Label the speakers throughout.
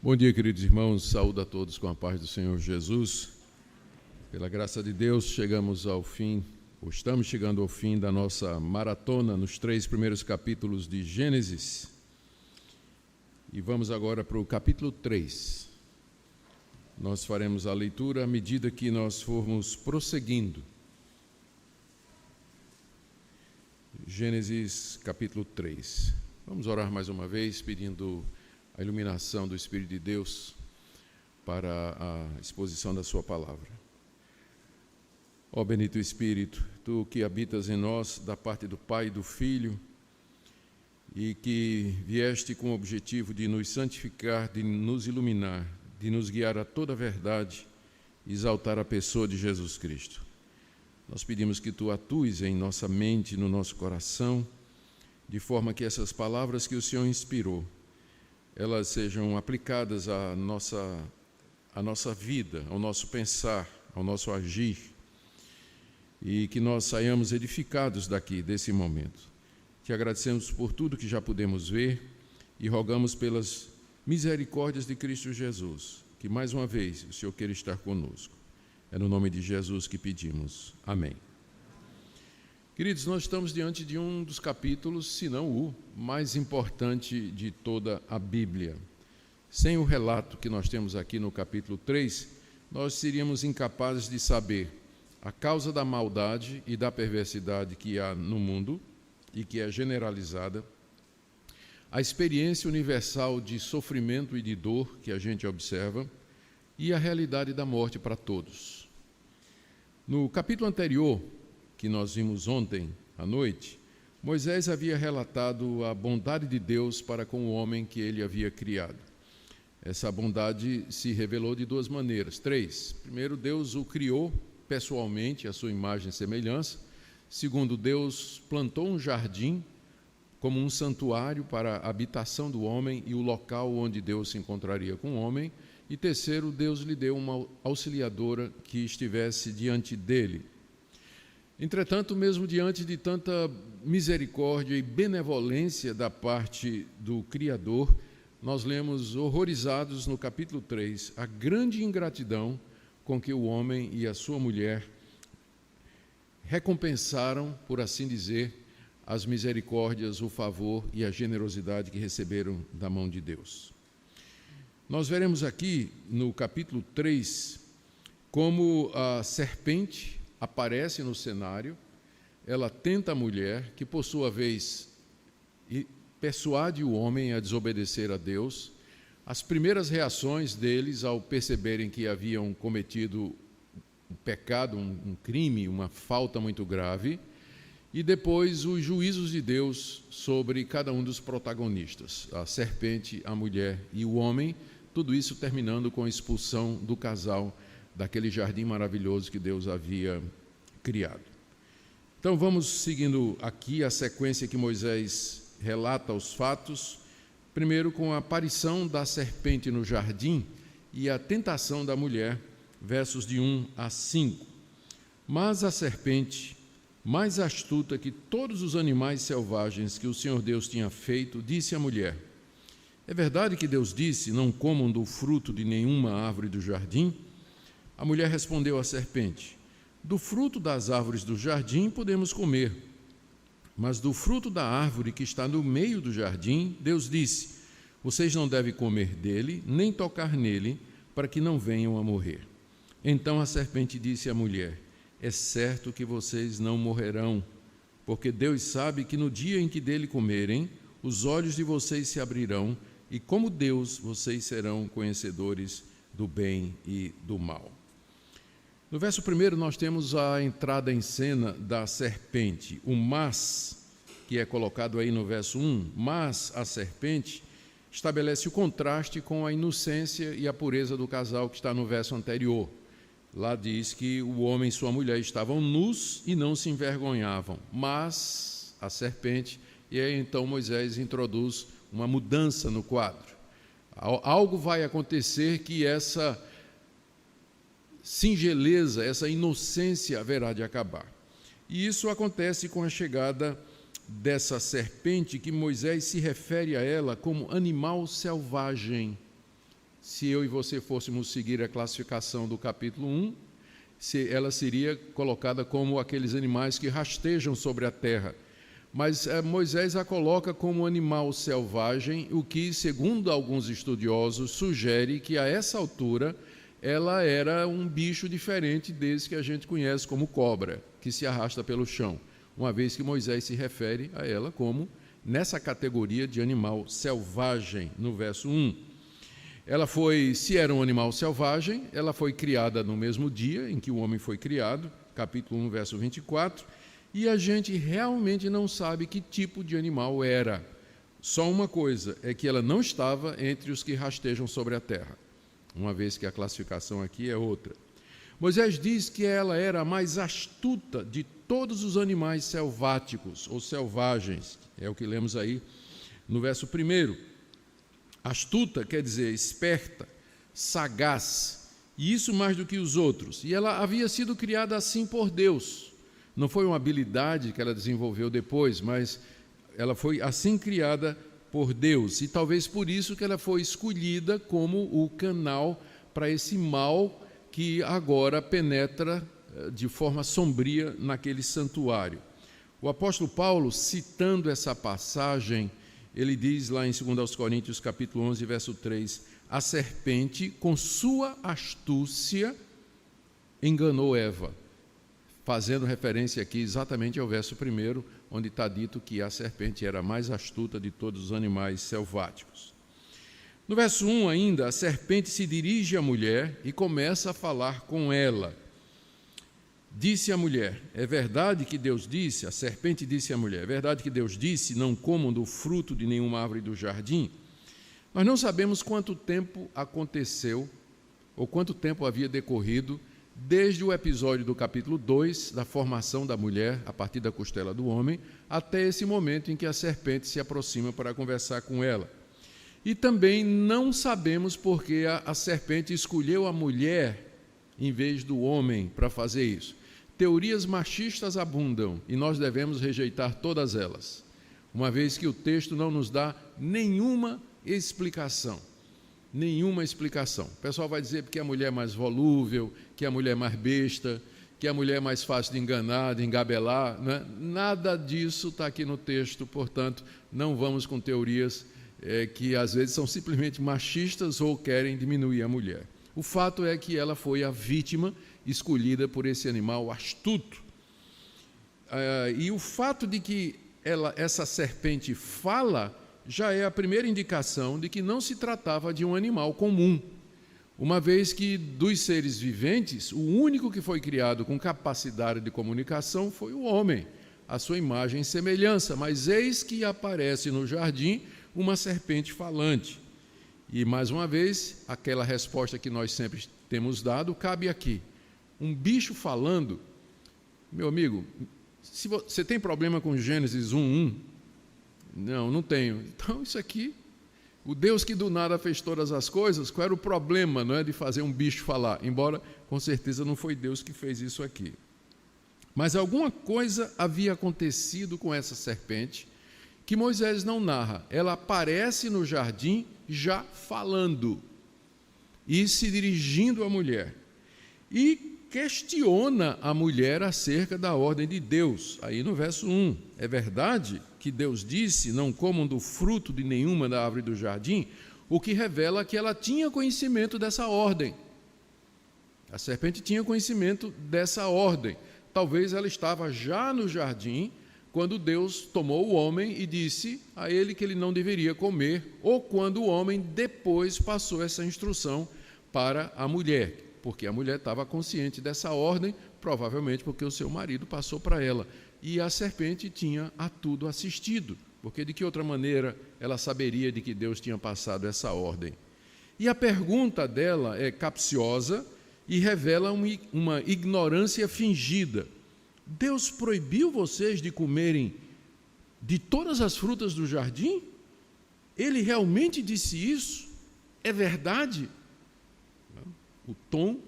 Speaker 1: Bom dia, queridos irmãos. Saúdo a todos com a paz do Senhor Jesus. Pela graça de Deus, chegamos ao fim, ou estamos chegando ao fim da nossa maratona nos 3 primeiros capítulos de Gênesis. E vamos agora para o capítulo 3. Nós faremos a leitura à medida que nós formos prosseguindo. Gênesis capítulo 3. Vamos orar mais uma vez, pedindo a iluminação do Espírito de Deus para a exposição da sua palavra. Ó bendito Espírito, Tu que habitas em nós da parte do Pai e do Filho e que vieste com o objetivo de nos santificar, de nos iluminar, de nos guiar a toda a verdade e exaltar a pessoa de Jesus Cristo. Nós pedimos que Tu atues em nossa mente, no nosso coração, de forma que essas palavras que o Senhor inspirou, elas sejam aplicadas à nossa vida, ao nosso pensar, ao nosso agir, e que nós saiamos edificados daqui, desse momento. Te agradecemos por tudo que já pudemos ver e rogamos pelas misericórdias de Cristo Jesus, que mais uma vez o Senhor queira estar conosco. É no nome de Jesus que pedimos. Amém. Queridos, nós estamos diante de um dos capítulos, se não o mais importante de toda a Bíblia. Sem o relato que nós temos aqui no capítulo 3, nós seríamos incapazes de saber a causa da maldade e da perversidade que há no mundo e que é generalizada, a experiência universal de sofrimento e de dor que a gente observa e a realidade da morte para todos. No capítulo anterior, que nós vimos ontem à noite, Moisés havia relatado a bondade de Deus para com o homem que ele havia criado. Essa bondade se revelou de duas maneiras, 3. Primeiro, Deus o criou pessoalmente, à sua imagem e semelhança. Segundo, Deus plantou um jardim como um santuário para a habitação do homem e o local onde Deus se encontraria com o homem. E terceiro, Deus lhe deu uma auxiliadora que estivesse diante dele. Entretanto, mesmo diante de tanta misericórdia e benevolência da parte do Criador, nós lemos horrorizados no capítulo 3 a grande ingratidão com que o homem e a sua mulher recompensaram, por assim dizer, as misericórdias, o favor e a generosidade que receberam da mão de Deus. Nós veremos aqui no capítulo 3 como a serpente aparece no cenário, ela tenta a mulher, que por sua vez persuade o homem a desobedecer a Deus. As primeiras reações deles ao perceberem que haviam cometido um pecado, um crime, uma falta muito grave, e depois os juízos de Deus sobre cada um dos protagonistas, a serpente, a mulher e o homem, tudo isso terminando com a expulsão do casal daquele jardim maravilhoso que Deus havia criado. Então vamos seguindo aqui a sequência que Moisés relata os fatos, primeiro com a aparição da serpente no jardim e a tentação da mulher, versos de 1 a 5. Mas a serpente, mais astuta que todos os animais selvagens que o Senhor Deus tinha feito, disse à mulher: é verdade que Deus disse, não comam do fruto de nenhuma árvore do jardim? A mulher respondeu à serpente: do fruto das árvores do jardim podemos comer, mas do fruto da árvore que está no meio do jardim, Deus disse: vocês não devem comer dele, nem tocar nele, para que não venham a morrer. Então a serpente disse à mulher: é certo que vocês não morrerão, porque Deus sabe que no dia em que dele comerem, os olhos de vocês se abrirão, e como Deus, vocês serão conhecedores do bem e do mal. No verso 1 nós temos a entrada em cena da serpente, o mas, que é colocado aí no verso 1, mas a serpente estabelece o contraste com a inocência e a pureza do casal que está no verso anterior. Lá diz que o homem e sua mulher estavam nus e não se envergonhavam, mas a serpente, e aí então Moisés introduz uma mudança no quadro. Algo vai acontecer que essa singeleza, essa inocência haverá de acabar. E isso acontece com a chegada dessa serpente, que Moisés se refere a ela como animal selvagem. se eu e você fôssemos seguir a classificação do capítulo 1, ela seria colocada como aqueles animais que rastejam sobre a terra. Mas Moisés a coloca como animal selvagem, o que, segundo alguns estudiosos, sugere que a essa altura ela era um bicho diferente desse que a gente conhece como cobra, que se arrasta pelo chão, uma vez que Moisés se refere a ela como nessa categoria de animal selvagem, no verso 1. Ela foi, se era um animal selvagem, ela foi criada no mesmo dia em que o homem foi criado, capítulo 1, verso 24, e a gente realmente não sabe que tipo de animal era. Só uma coisa, é que ela não estava entre os que rastejam sobre a terra, uma vez que a classificação aqui é outra. Moisés diz que ela era a mais astuta de todos os animais selváticos ou selvagens, é o que lemos aí no verso 1. Astuta quer dizer esperta, sagaz, e isso mais do que os outros. E ela havia sido criada assim por Deus. Não foi uma habilidade que ela desenvolveu depois, mas ela foi assim criada por Deus. E talvez por isso que ela foi escolhida como o canal para esse mal que agora penetra de forma sombria naquele santuário. O apóstolo Paulo, citando essa passagem, ele diz lá em 2 Coríntios, capítulo 11, verso 3, a serpente, com sua astúcia, enganou Eva, fazendo referência aqui exatamente ao verso 1, onde está dito que a serpente era a mais astuta de todos os animais selváticos. No verso 1 ainda, a serpente se dirige à mulher e começa a falar com ela. Disse a mulher, é verdade que Deus disse, a serpente disse à mulher, é verdade que Deus disse, não comam do fruto de nenhuma árvore do jardim? Nós não sabemos quanto tempo aconteceu, ou quanto tempo havia decorrido, desde o episódio do capítulo 2, da formação da mulher, a partir da costela do homem, até esse momento em que a serpente se aproxima para conversar com ela. E também não sabemos porque a serpente escolheu a mulher em vez do homem para fazer isso. Teorias machistas abundam e nós devemos rejeitar todas elas, uma vez que o texto não nos dá nenhuma explicação. Nenhuma explicação. O pessoal vai dizer que a mulher é mais volúvel, que a mulher é mais besta, que a mulher é mais fácil de enganar, de engabelar, né? Nada disso está aqui no texto, portanto, não vamos com teorias que às vezes são simplesmente machistas ou querem diminuir a mulher. O fato é que ela foi a vítima escolhida por esse animal astuto. E o fato de que essa serpente fala já é a primeira indicação de que não se tratava de um animal comum, uma vez que dos seres viventes, o único que foi criado com capacidade de comunicação foi o homem, a sua imagem e semelhança, mas eis que aparece no jardim uma serpente falante. E, mais uma vez, aquela resposta que nós sempre temos dado cabe aqui. Um bicho falando, meu amigo, se você tem problema com Gênesis 1:1, não tenho. Então, isso aqui, o Deus que do nada fez todas as coisas, qual era o problema, não é, de fazer um bicho falar? Embora, com certeza, não foi Deus que fez isso aqui. Mas alguma coisa havia acontecido com essa serpente que Moisés não narra. Ela aparece no jardim já falando e se dirigindo à mulher. E questiona a mulher acerca da ordem de Deus. Aí no verso 1, é verdade que Deus disse, não comam do fruto de nenhuma da árvore do jardim, o que revela que ela tinha conhecimento dessa ordem. A serpente tinha conhecimento dessa ordem. Talvez ela estava já no jardim, quando Deus tomou o homem e disse a ele que ele não deveria comer, ou quando o homem depois passou essa instrução para a mulher, porque a mulher estava consciente dessa ordem, provavelmente porque o seu marido passou para ela. E a serpente tinha a tudo assistido, porque de que outra maneira ela saberia de que Deus tinha passado essa ordem? E a pergunta dela é capciosa e revela uma ignorância fingida. Deus proibiu vocês de comerem de todas as frutas do jardim? Ele realmente disse isso? É verdade? O tom,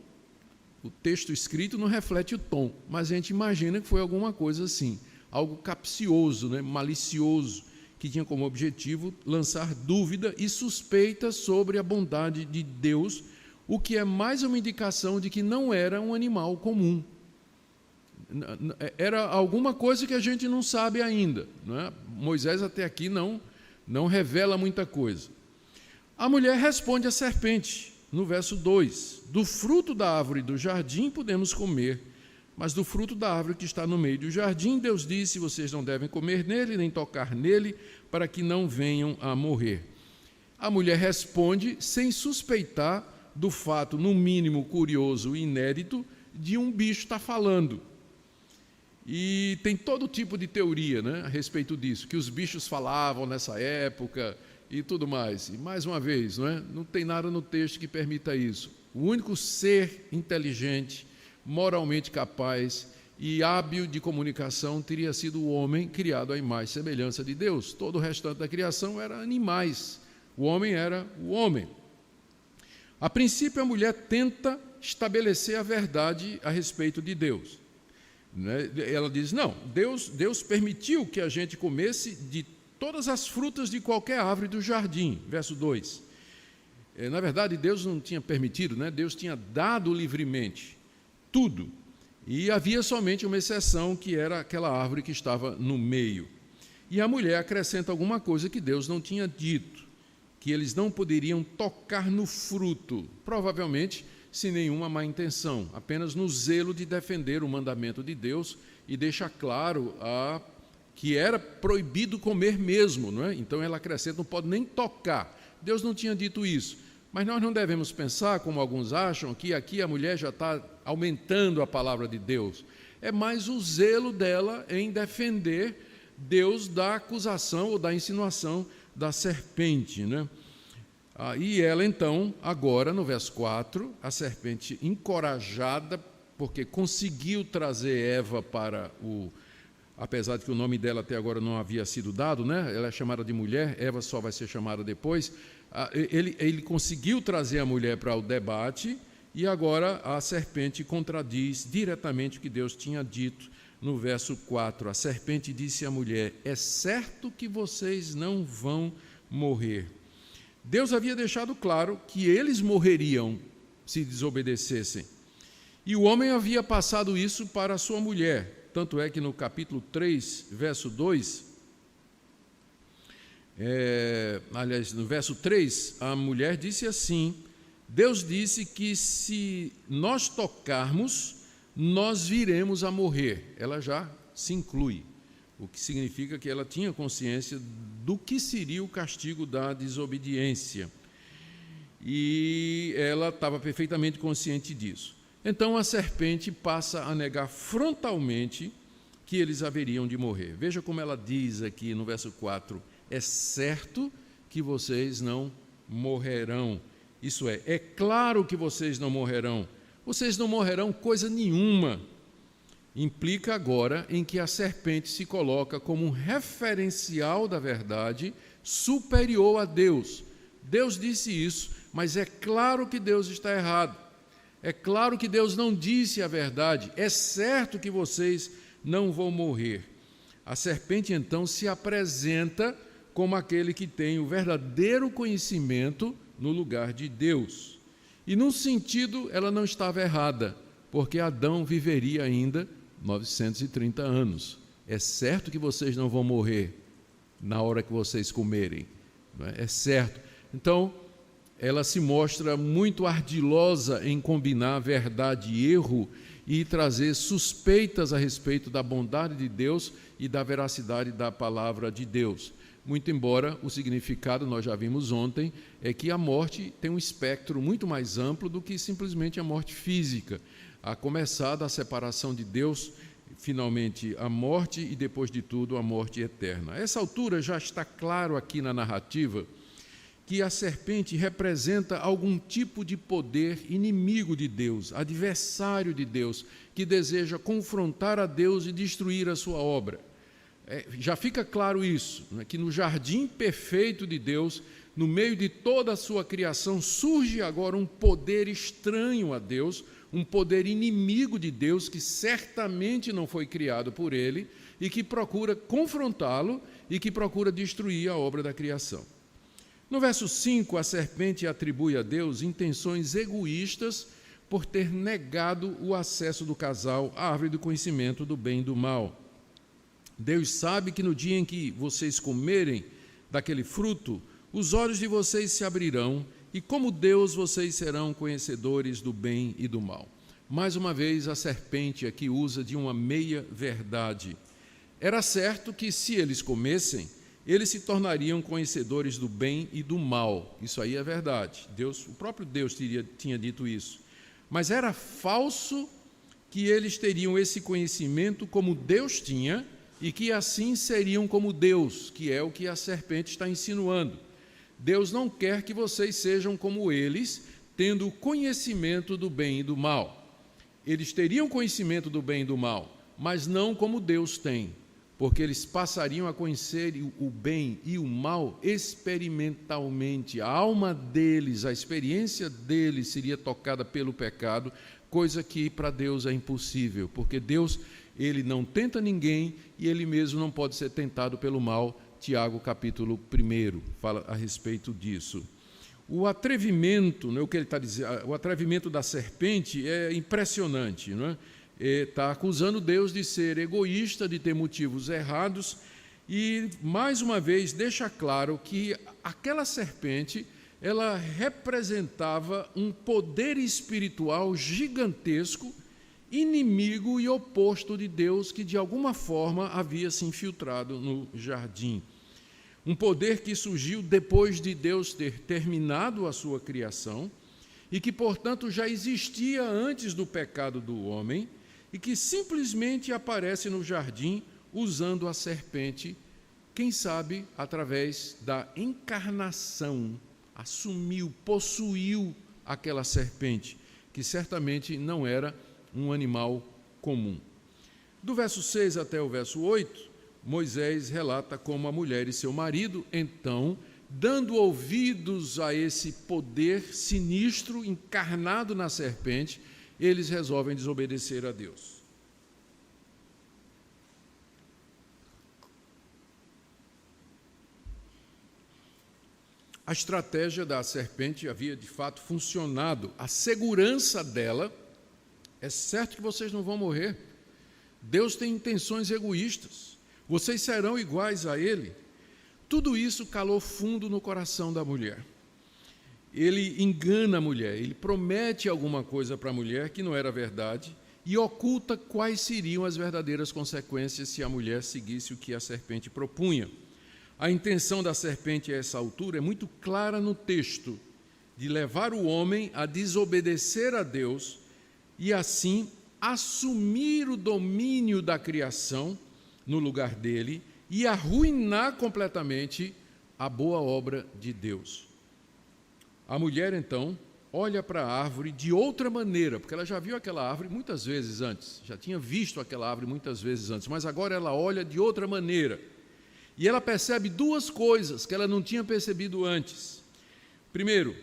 Speaker 1: o texto escrito não reflete o tom, mas a gente imagina que foi alguma coisa assim, algo capcioso, né, malicioso, que tinha como objetivo lançar dúvida e suspeita sobre a bondade de Deus, o que é mais uma indicação de que não era um animal comum. Era alguma coisa que a gente não sabe ainda, não é? Moisés até aqui não revela muita coisa. A mulher responde à serpente, no verso 2: do fruto da árvore do jardim podemos comer, mas do fruto da árvore que está no meio do jardim, Deus disse: vocês não devem comer nele, nem tocar nele, para que não venham a morrer. A mulher responde sem suspeitar do fato, no mínimo curioso e inédito, de um bicho estar falando. E tem todo tipo de teoria, né, a respeito disso, que os bichos falavam nessa época e tudo mais. E mais uma vez, não tem nada no texto que permita isso. O único ser inteligente, moralmente capaz e hábil de comunicação teria sido o homem criado à imagem e semelhança de Deus. Todo o restante da criação era animais. O homem era o homem. A princípio, a mulher tenta estabelecer a verdade a respeito de Deus. Ela diz, não, Deus permitiu que a gente comesse de todas as frutas de qualquer árvore do jardim, verso 2. Na verdade, Deus não tinha permitido, Deus tinha dado livremente tudo, e havia somente uma exceção, que era aquela árvore que estava no meio. E a mulher acrescenta alguma coisa que Deus não tinha dito, que eles não poderiam tocar no fruto, provavelmente sem nenhuma má intenção, apenas no zelo de defender o mandamento de Deus, e deixa claro que era proibido comer mesmo, Então ela acrescenta, não pode nem tocar. Deus não tinha dito isso, mas nós não devemos pensar, como alguns acham, que aqui a mulher já está aumentando a palavra de Deus. É mais o zelo dela em defender Deus da acusação ou da insinuação da serpente, E ela então, agora no verso 4, a serpente encorajada, porque conseguiu trazer Eva para apesar de que o nome dela até agora não havia sido dado, ela é chamada de mulher, Eva só vai ser chamada depois. Ele conseguiu trazer a mulher para o debate, e agora a serpente contradiz diretamente o que Deus tinha dito no verso 4. A serpente disse à mulher: é certo que vocês não vão morrer. Deus havia deixado claro que eles morreriam se desobedecessem. E o homem havia passado isso para a sua mulher. Tanto é que no capítulo 3, verso 2, no verso 3, a mulher disse assim: Deus disse que se nós tocarmos, nós viremos a morrer. Ela já se inclui, o que significa que ela tinha consciência do que seria o castigo da desobediência. E ela estava perfeitamente consciente disso. Então a serpente passa a negar frontalmente que eles haveriam de morrer. Veja como ela diz aqui no verso 4: é certo que vocês não morrerão. Isso é claro que vocês não morrerão. Vocês não morrerão coisa nenhuma. Implica agora em que a serpente se coloca como um referencial da verdade superior a Deus. Deus disse isso, mas é claro que Deus está errado. É claro que Deus não disse a verdade. É certo que vocês não vão morrer. A serpente, então, se apresenta como aquele que tem o verdadeiro conhecimento no lugar de Deus. E, num sentido, ela não estava errada, porque Adão viveria ainda 930 anos. É certo que vocês não vão morrer na hora que vocês comerem. É certo. Então, ela se mostra muito ardilosa em combinar verdade e erro e trazer suspeitas a respeito da bondade de Deus e da veracidade da palavra de Deus. Muito embora o significado, nós já vimos ontem, é que a morte tem um espectro muito mais amplo do que simplesmente a morte física. A começar da separação de Deus, finalmente a morte e, depois de tudo, a morte eterna. A essa altura já está claro aqui na narrativa que a serpente representa algum tipo de poder inimigo de Deus, adversário de Deus, que deseja confrontar a Deus e destruir a sua obra. Já fica claro isso, que no jardim perfeito de Deus, no meio de toda a sua criação, surge agora um poder estranho a Deus, um poder inimigo de Deus que certamente não foi criado por ele e que procura confrontá-lo e que procura destruir a obra da criação. No verso 5, a serpente atribui a Deus intenções egoístas por ter negado o acesso do casal à árvore do conhecimento do bem e do mal. Deus sabe que no dia em que vocês comerem daquele fruto, os olhos de vocês se abrirão e, como Deus, vocês serão conhecedores do bem e do mal. Mais uma vez, a serpente aqui usa de uma meia-verdade. Era certo que, se eles comessem, eles se tornariam conhecedores do bem e do mal. Isso aí é verdade. O próprio Deus tinha dito isso. Mas era falso que eles teriam esse conhecimento como Deus tinha e que assim seriam como Deus, que é o que a serpente está insinuando. Deus não quer que vocês sejam como eles, tendo conhecimento do bem e do mal. Eles teriam conhecimento do bem e do mal, mas não como Deus tem, porque eles passariam a conhecer o bem e o mal experimentalmente. A alma deles, a experiência deles seria tocada pelo pecado, coisa que para Deus é impossível, porque Deus, ele não tenta ninguém e ele mesmo não pode ser tentado pelo mal. Tiago, capítulo 1, fala a respeito disso. O atrevimento, o que ele está dizendo, o atrevimento da serpente é impressionante, não é? Está acusando Deus de ser egoísta, de ter motivos errados, e, mais uma vez, deixa claro que aquela serpente, ela representava um poder espiritual gigantesco, inimigo e oposto de Deus, que de alguma forma havia se infiltrado no jardim. Um poder que surgiu depois de Deus ter terminado a sua criação e que, portanto, já existia antes do pecado do homem e que simplesmente aparece no jardim usando a serpente, quem sabe através da encarnação, assumiu, possuiu aquela serpente, que certamente não era um animal comum. Do verso 6 até o verso 8, Moisés relata como a mulher e seu marido, então, dando ouvidos a esse poder sinistro encarnado na serpente, eles resolvem desobedecer a Deus. A estratégia da serpente havia de fato funcionado. A segurança dela, é certo que vocês não vão morrer. Deus tem intenções egoístas. Vocês serão iguais a Ele. Tudo isso calou fundo no coração da mulher. Ele engana a mulher, ele promete alguma coisa para a mulher que não era verdade e oculta quais seriam as verdadeiras consequências se a mulher seguisse o que a serpente propunha. A intenção da serpente a essa altura é muito clara no texto, de levar o homem a desobedecer a Deus e assim assumir o domínio da criação no lugar dele e arruinar completamente a boa obra de Deus. A mulher, então, olha para a árvore de outra maneira, porque ela já viu aquela árvore muitas vezes antes, já tinha visto aquela árvore muitas vezes antes, mas agora ela olha de outra maneira. E ela percebe duas coisas que ela não tinha percebido antes. Primeiro,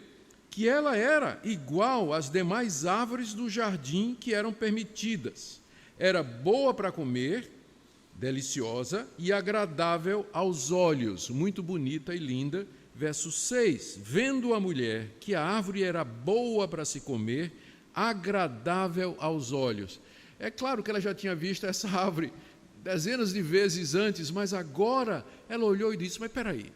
Speaker 1: que ela era igual às demais árvores do jardim que eram permitidas. Era boa para comer, deliciosa e agradável aos olhos, muito bonita e linda. Verso 6, vendo a mulher que a árvore era boa para se comer, agradável aos olhos. É claro que ela já tinha visto essa árvore dezenas de vezes antes, mas agora ela olhou e disse, mas espera aí,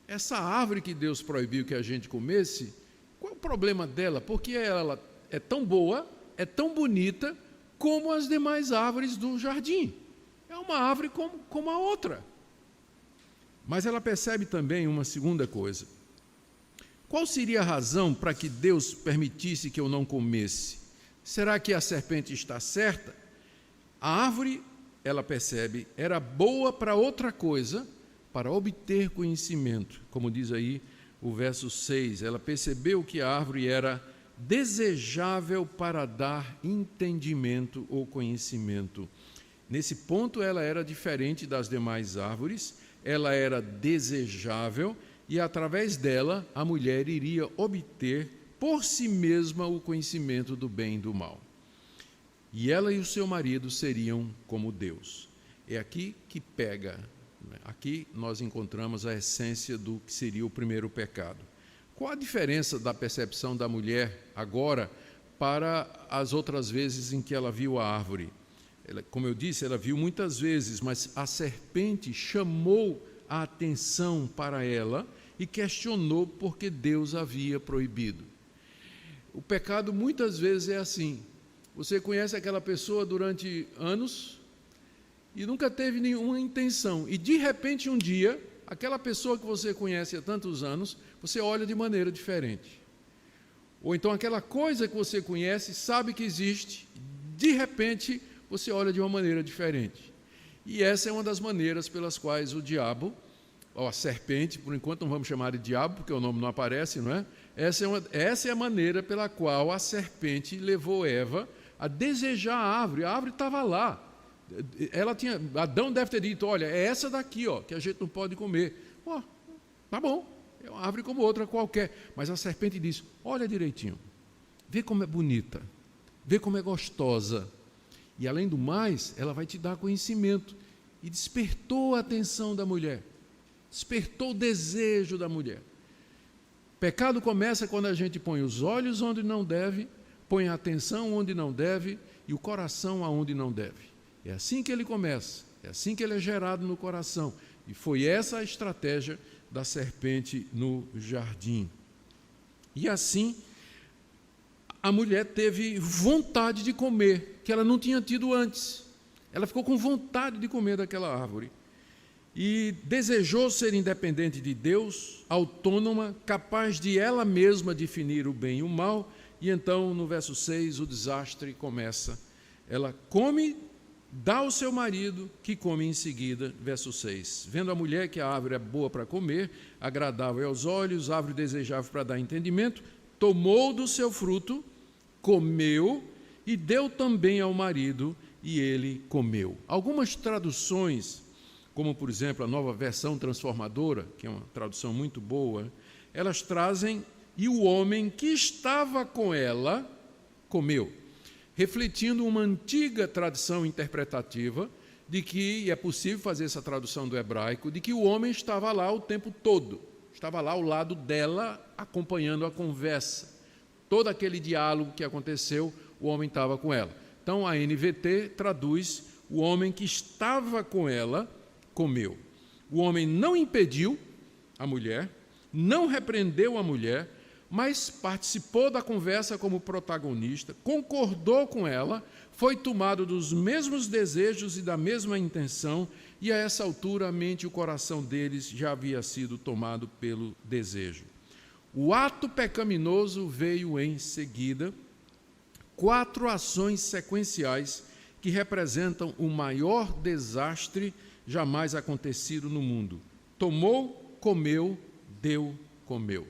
Speaker 1: essa árvore que Deus proibiu que a gente comesse, qual é o problema dela? Porque ela é tão boa, é tão bonita, como as demais árvores do jardim. É uma árvore como a outra. Mas ela percebe também uma segunda coisa. Qual seria a razão para que Deus permitisse que eu não comesse? Será que a serpente está certa? A árvore, ela percebe, era boa para outra coisa, para obter conhecimento. Como diz aí o verso 6, ela percebeu que a árvore era desejável para dar entendimento ou conhecimento. Nesse ponto, ela era diferente das demais árvores, ela era desejável e, através dela, a mulher iria obter por si mesma o conhecimento do bem e do mal. e ela e o seu marido seriam como Deus. É aqui que pega, aqui nós encontramos a essência do que seria o primeiro pecado. Qual a diferença da percepção da mulher agora para as outras vezes em que ela viu a árvore? Como eu disse, ela viu muitas vezes, mas a serpente chamou a atenção para ela e questionou porque Deus havia proibido. O pecado muitas vezes é assim. Você conhece aquela pessoa durante anos e nunca teve nenhuma intenção. E de repente um dia, aquela pessoa que você conhece há tantos anos, você olha de maneira diferente. Ou então aquela coisa que você conhece, sabe que existe, de repente você olha de uma maneira diferente. E essa é uma das maneiras pelas quais o diabo, ou a serpente, por enquanto não vamos chamar de diabo, porque o nome não aparece, não é? Essa é a maneira pela qual a serpente levou Eva a desejar a árvore estava lá. Adão deve ter dito, olha, é essa daqui, ó, que a gente não pode comer. Tá bom, é uma árvore como outra qualquer. Mas a serpente disse, olha direitinho, vê como é bonita, vê como é gostosa. E além do mais, ela vai te dar conhecimento. E despertou a atenção da mulher, despertou o desejo da mulher. Pecado começa quando a gente põe os olhos onde não deve, põe a atenção onde não deve e o coração aonde não deve. É assim que ele começa, é assim que ele é gerado no coração. E foi essa a estratégia da serpente no jardim. E assim, a mulher teve vontade de comer, que ela não tinha tido antes. Ela ficou com vontade de comer daquela árvore. E desejou ser independente de Deus, autônoma, capaz de ela mesma definir o bem e o mal. E então, no verso 6, o desastre começa. Ela come, dá ao seu marido, que come em seguida. Verso 6. Vendo a mulher que a árvore é boa para comer, agradável aos olhos, árvore desejável para dar entendimento, tomou do seu fruto, comeu e deu também ao marido, e ele comeu. Algumas traduções, como por exemplo a Nova Versão Transformadora, que é uma tradução muito boa, elas trazem, e o homem que estava com ela comeu, refletindo uma antiga tradição interpretativa de que, e é possível fazer essa tradução do hebraico, de que o homem estava lá o tempo todo, estava lá ao lado dela, acompanhando a conversa. Todo aquele diálogo que aconteceu, o homem estava com ela. Então a NVT traduz, o homem que estava com ela comeu. O homem não impediu a mulher, não repreendeu a mulher, mas participou da conversa como protagonista, concordou com ela, foi tomado dos mesmos desejos e da mesma intenção, e a essa altura a mente e o coração deles já havia sido tomado pelo desejo. O ato pecaminoso veio em seguida, 4 ações sequenciais que representam o maior desastre jamais acontecido no mundo. Tomou, comeu, deu, comeu.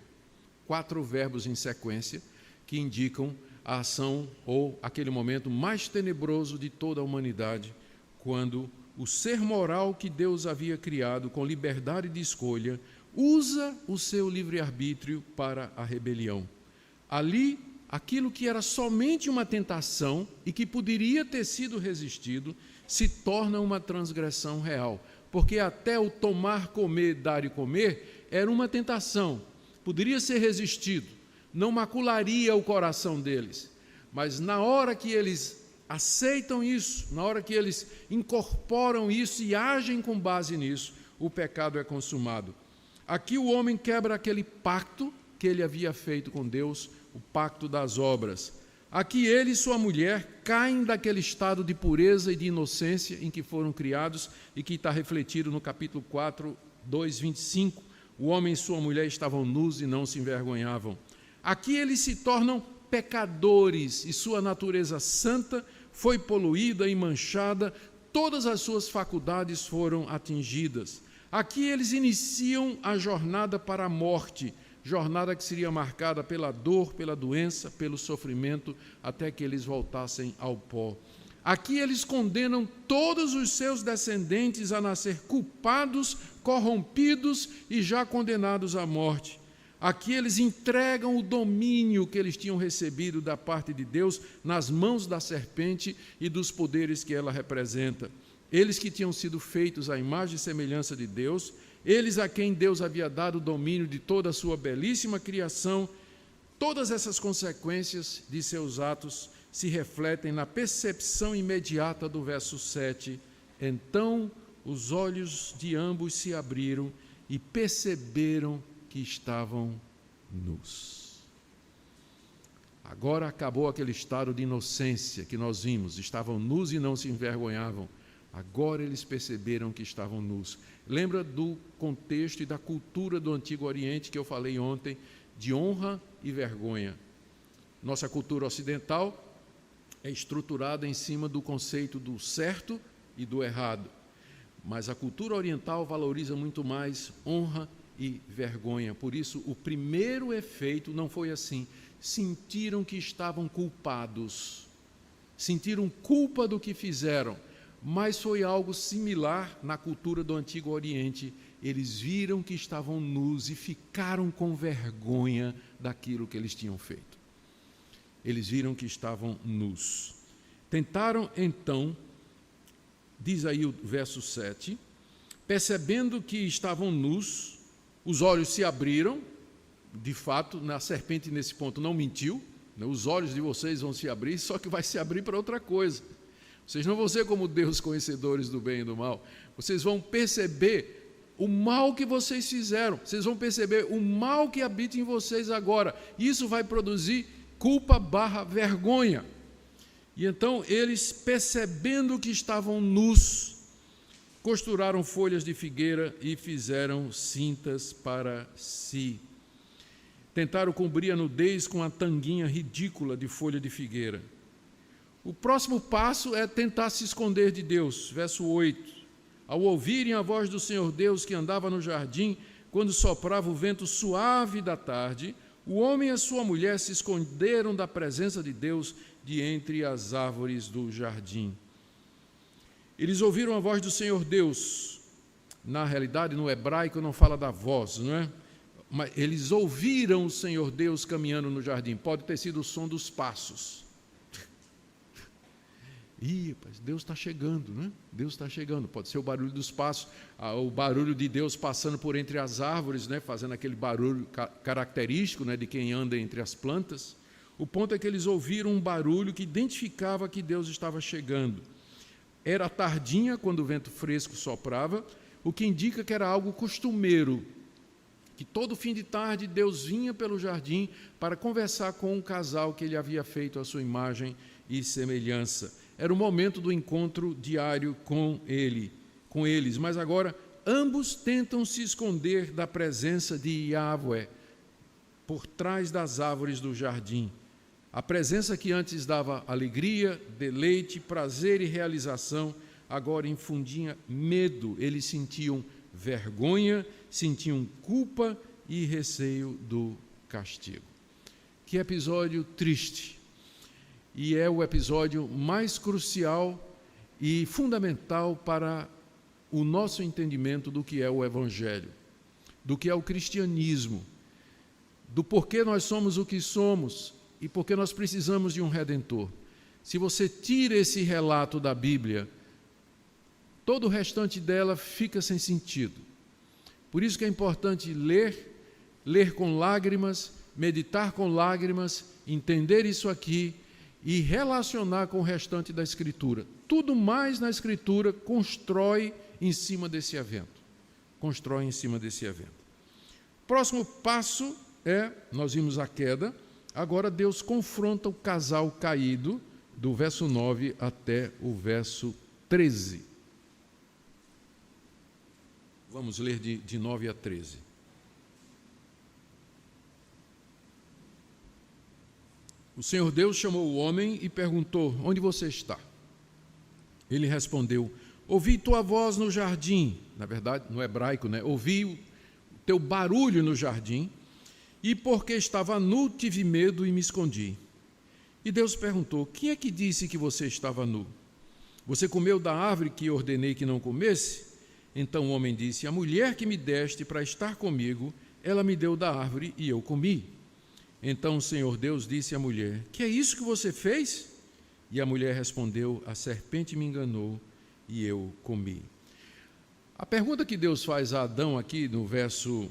Speaker 1: 4 verbos em sequência que indicam a ação ou aquele momento mais tenebroso de toda a humanidade, quando o ser moral que Deus havia criado com liberdade de escolha usa o seu livre-arbítrio para a rebelião. Ali, aquilo que era somente uma tentação e que poderia ter sido resistido, se torna uma transgressão real, porque até o tomar, comer, dar e comer era uma tentação, poderia ser resistido, não macularia o coração deles, mas na hora que eles aceitam isso, na hora que eles incorporam isso e agem com base nisso, o pecado é consumado. Aqui o homem quebra aquele pacto que ele havia feito com Deus, o pacto das obras. Aqui ele e sua mulher caem daquele estado de pureza e de inocência em que foram criados e que está refletido no capítulo 4, 2, 25. O homem e sua mulher estavam nus e não se envergonhavam. Aqui eles se tornam pecadores e sua natureza santa foi poluída e manchada, todas as suas faculdades foram atingidas. Aqui eles iniciam a jornada para a morte, jornada que seria marcada pela dor, pela doença, pelo sofrimento, até que eles voltassem ao pó. Aqui eles condenam todos os seus descendentes a nascer culpados, corrompidos e já condenados à morte. Aqui eles entregam o domínio que eles tinham recebido da parte de Deus nas mãos da serpente e dos poderes que ela representa. Eles que tinham sido feitos à imagem e semelhança de Deus, eles a quem Deus havia dado o domínio de toda a sua belíssima criação, todas essas consequências de seus atos se refletem na percepção imediata do verso 7. Então os olhos de ambos se abriram e perceberam que estavam nus. Agora acabou aquele estado de inocência que nós vimos, estavam nus e não se envergonhavam. Agora eles perceberam que estavam nus. Lembra do contexto e da cultura do Antigo Oriente que eu falei ontem, de honra e vergonha. Nossa cultura ocidental é estruturada em cima do conceito do certo e do errado, mas a cultura oriental valoriza muito mais honra e vergonha. Por isso, o primeiro efeito não foi assim. Sentiram que estavam culpados, sentiram culpa do que fizeram, mas foi algo similar na cultura do Antigo Oriente. Eles viram que estavam nus e ficaram com vergonha daquilo que eles tinham feito. Eles viram que estavam nus. Tentaram então, diz aí o verso 7, percebendo que estavam nus, os olhos se abriram. De fato, a serpente nesse ponto não mentiu, né? Os olhos de vocês vão se abrir, só que vai se abrir para outra coisa. Vocês não vão ser como Deus, conhecedores do bem e do mal. Vocês vão perceber o mal que vocês fizeram. Vocês vão perceber o mal que habita em vocês agora. Isso vai produzir culpa/vergonha. E então eles, percebendo que estavam nus, costuraram folhas de figueira e fizeram cintas para si. Tentaram cobrir a nudez com a tanguinha ridícula de folha de figueira. O próximo passo é tentar se esconder de Deus. Verso 8. Ao ouvirem a voz do Senhor Deus que andava no jardim, quando soprava o vento suave da tarde, o homem e a sua mulher se esconderam da presença de Deus de entre as árvores do jardim. Eles ouviram a voz do Senhor Deus. Na realidade, no hebraico não fala da voz, não é? Mas eles ouviram o Senhor Deus caminhando no jardim. Pode ter sido o som dos passos. Deus está chegando, né? Deus está chegando. Pode ser o barulho dos passos, o barulho de Deus passando por entre as árvores, né? Fazendo aquele barulho característico, né? De quem anda entre as plantas. O ponto é que eles ouviram um barulho que identificava que Deus estava chegando. Era tardinha, quando o vento fresco soprava, o que indica que era algo costumeiro, que todo fim de tarde Deus vinha pelo jardim para conversar com um casal que ele havia feito à sua imagem e semelhança. Era o momento do encontro diário com eles, mas agora ambos tentam se esconder da presença de Yahvé por trás das árvores do jardim. A presença que antes dava alegria, deleite, prazer e realização, agora infundia medo. Eles sentiam vergonha, sentiam culpa e receio do castigo. Que episódio triste! E é o episódio mais crucial e fundamental para o nosso entendimento do que é o Evangelho, do que é o cristianismo, do porquê nós somos o que somos e porque nós precisamos de um Redentor. Se você tira esse relato da Bíblia, todo o restante dela fica sem sentido. Por isso que é importante ler com lágrimas, meditar com lágrimas, entender isso aqui e relacionar com o restante da Escritura. Tudo mais na Escritura constrói em cima desse evento. Constrói em cima desse evento. Próximo passo nós vimos a queda, agora Deus confronta o casal caído, do verso 9 até o verso 13. Vamos ler de 9 a 13. O Senhor Deus chamou o homem e perguntou: onde você está? Ele respondeu: ouvi tua voz no jardim. Na verdade, no hebraico, né? Ouvi o teu barulho no jardim, e porque estava nu, tive medo e me escondi. E Deus perguntou: quem é que disse que você estava nu? Você comeu da árvore que ordenei que não comesse? Então o homem disse: a mulher que me deste para estar comigo, ela me deu da árvore e eu comi. Então o Senhor Deus disse à mulher: que é isso que você fez? E a mulher respondeu: a serpente me enganou e eu comi. A pergunta que Deus faz a Adão aqui no verso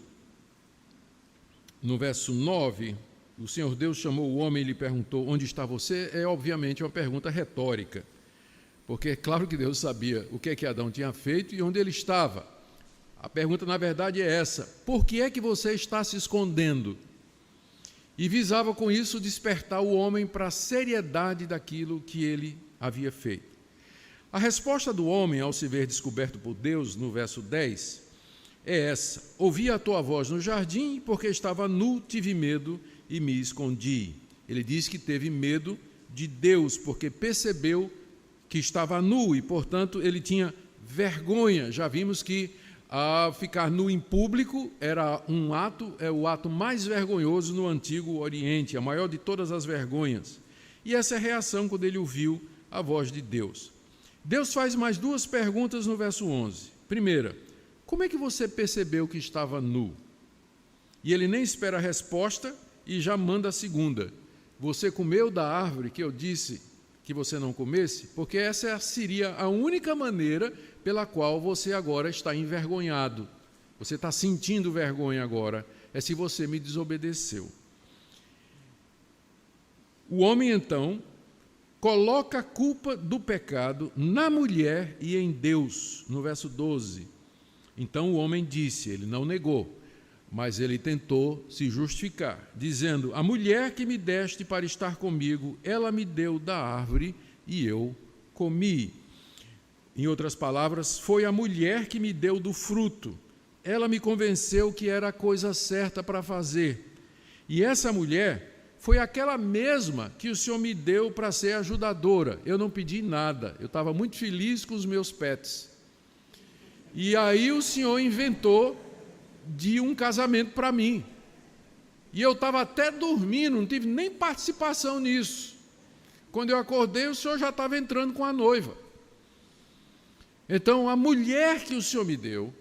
Speaker 1: 9, o Senhor Deus chamou o homem e lhe perguntou: onde está você? É obviamente uma pergunta retórica, porque é claro que Deus sabia o que é que Adão tinha feito e onde ele estava. A pergunta, na verdade, é essa: por que é que você está se escondendo? E visava com isso despertar o homem para a seriedade daquilo que ele havia feito. A resposta do homem, ao se ver descoberto por Deus, no verso 10, é essa: ouvi a tua voz no jardim, porque estava nu, tive medo e me escondi. Ele diz que teve medo de Deus, porque percebeu que estava nu e, portanto, ele tinha vergonha. Já vimos que ficar nu em público era o ato mais vergonhoso no Antigo Oriente, a maior de todas as vergonhas. E essa é a reação quando ele ouviu a voz de Deus. Deus faz mais duas perguntas no verso 11. Primeira: como é que você percebeu que estava nu? E ele nem espera a resposta e já manda a segunda: você comeu da árvore que eu disse que você não comesse? Porque essa seria a única maneira pela qual você agora está envergonhado. Você está sentindo vergonha agora, é se você me desobedeceu. O homem, então, coloca a culpa do pecado na mulher e em Deus, no verso 12. Então o homem disse, ele não negou, mas ele tentou se justificar, dizendo: a mulher que me deste para estar comigo, ela me deu da árvore e eu comi. Em outras palavras, foi a mulher que me deu do fruto. Ela me convenceu que era a coisa certa para fazer. E essa mulher foi aquela mesma que o Senhor me deu para ser ajudadora. Eu não pedi nada, eu estava muito feliz com os meus pets. E aí o Senhor inventou de um casamento para mim. E eu estava até dormindo, não tive nem participação nisso. Quando eu acordei, o Senhor já estava entrando com a noiva. Então, a mulher que o Senhor me deu,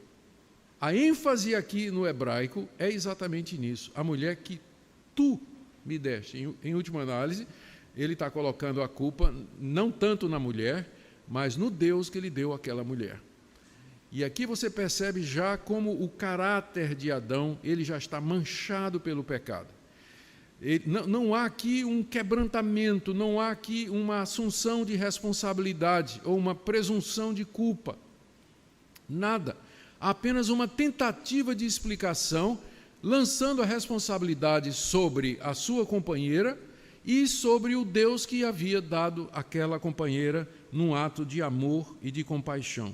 Speaker 1: a ênfase aqui no hebraico é exatamente nisso. A mulher que tu me deste. Em última análise, ele está colocando a culpa não tanto na mulher, mas no Deus que lhe deu aquela mulher. E aqui você percebe já como o caráter de Adão, ele já está manchado pelo pecado. Não há aqui um quebrantamento, não há aqui uma assunção de responsabilidade ou uma presunção de culpa. Nada. Há apenas uma tentativa de explicação, lançando a responsabilidade sobre a sua companheira e sobre o Deus que havia dado àquela companheira num ato de amor e de compaixão.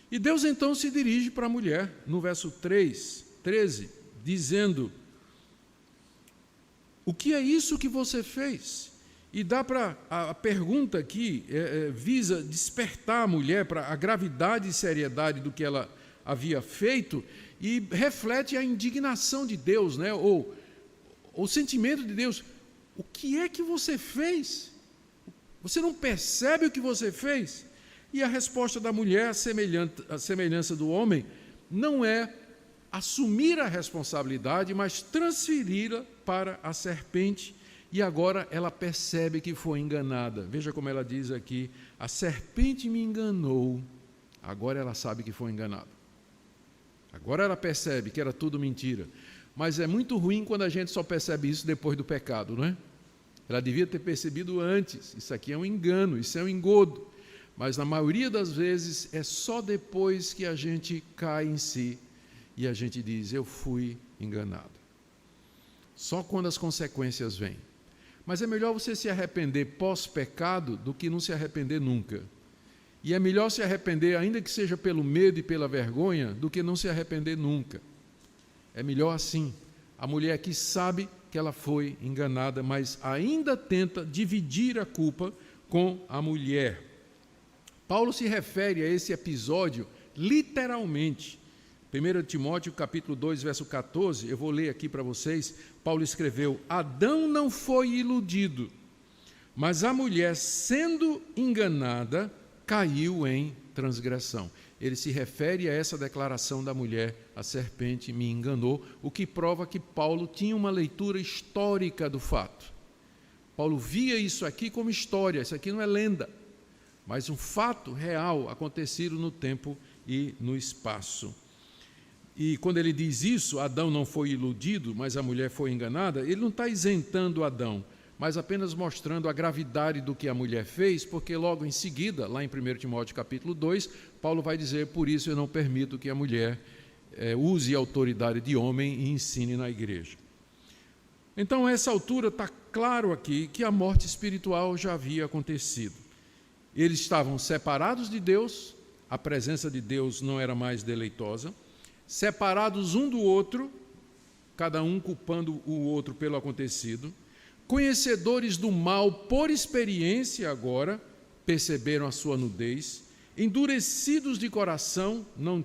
Speaker 1: E Deus então se dirige para a mulher, no verso 13, dizendo: o que é isso que você fez? E dá para a pergunta aqui visa despertar a mulher para a gravidade e seriedade do que ela havia feito e reflete a indignação de Deus, né? Ou o sentimento de Deus. O que é que você fez? Você não percebe o que você fez? E a resposta da mulher, a semelhança do homem, não é assumir a responsabilidade, mas transferi-la para a serpente, e agora ela percebe que foi enganada. Veja como ela diz aqui: a serpente me enganou. Agora ela sabe que foi enganada. Agora ela percebe que era tudo mentira. Mas é muito ruim quando a gente só percebe isso depois do pecado, não é? Ela devia ter percebido antes. Isso aqui é um engano, isso é um engodo. Mas na maioria das vezes é só depois que a gente cai em si e a gente diz: eu fui enganado. Só quando as consequências vêm. Mas é melhor você se arrepender pós-pecado do que não se arrepender nunca. E é melhor se arrepender, ainda que seja pelo medo e pela vergonha, do que não se arrepender nunca. É melhor assim. A mulher aqui sabe que ela foi enganada, mas ainda tenta dividir a culpa com a mulher. Paulo se refere a esse episódio literalmente. 1 Timóteo capítulo 2, verso 14, eu vou ler aqui para vocês. Paulo escreveu: Adão não foi iludido, mas a mulher, sendo enganada, caiu em transgressão. Ele se refere a essa declaração da mulher: a serpente me enganou, o que prova que Paulo tinha uma leitura histórica do fato. Paulo via isso aqui como história, isso aqui não é lenda, mas um fato real acontecido no tempo e no espaço. E quando ele diz isso, Adão não foi iludido, mas a mulher foi enganada, ele não está isentando Adão, mas apenas mostrando a gravidade do que a mulher fez, porque logo em seguida, lá em 1 Timóteo capítulo 2, Paulo vai dizer: por isso eu não permito que a mulher use a autoridade de homem e ensine na igreja. Então, a essa altura, está claro aqui que a morte espiritual já havia acontecido. Eles estavam separados de Deus, a presença de Deus não era mais deleitosa, separados um do outro, cada um culpando o outro pelo acontecido, conhecedores do mal por experiência agora, perceberam a sua nudez, endurecidos de coração, não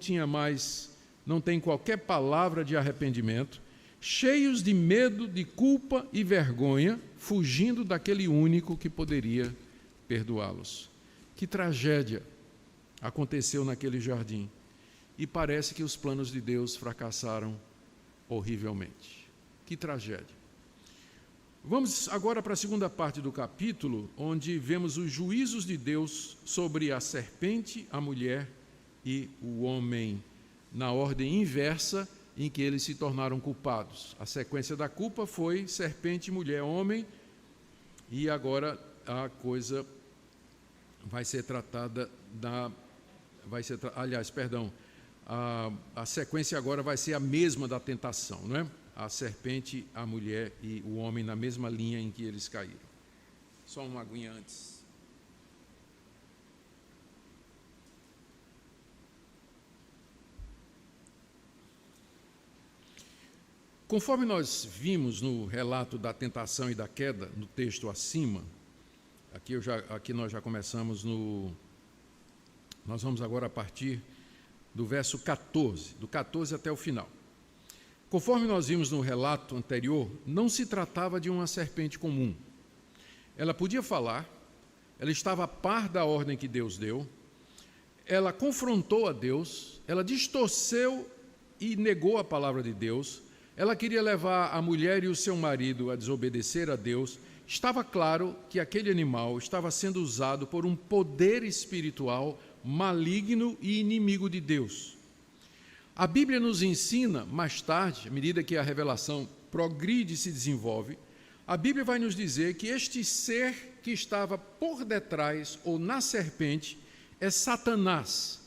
Speaker 1: tem qualquer palavra de arrependimento, cheios de medo, de culpa e vergonha, fugindo daquele único que poderia perdoá-los. Que tragédia aconteceu naquele jardim. E parece que os planos de Deus fracassaram horrivelmente. Que tragédia. Vamos agora para a segunda parte do capítulo, onde vemos os juízos de Deus sobre a serpente, a mulher e o homem, na ordem inversa em que eles se tornaram culpados. A sequência da culpa foi serpente, mulher, homem, e agora a coisa vai ser tratada a sequência agora vai ser a mesma da tentação, não é? A serpente, a mulher e o homem na mesma linha em que eles caíram. Só uma aguinha antes. Conforme nós vimos no relato da tentação e da queda, no texto acima, aqui nós já começamos nós vamos agora a partir do verso 14, do 14 até o final. Conforme nós vimos no relato anterior, não se tratava de uma serpente comum. Ela podia falar, ela estava a par da ordem que Deus deu, ela confrontou a Deus, ela distorceu e negou a palavra de Deus, ela queria levar a mulher e o seu marido a desobedecer a Deus. Estava claro que aquele animal estava sendo usado por um poder espiritual maligno e inimigo de Deus. A Bíblia nos ensina, mais tarde, à medida que a revelação progride e se desenvolve, a Bíblia vai nos dizer que este ser que estava por detrás ou na serpente é Satanás,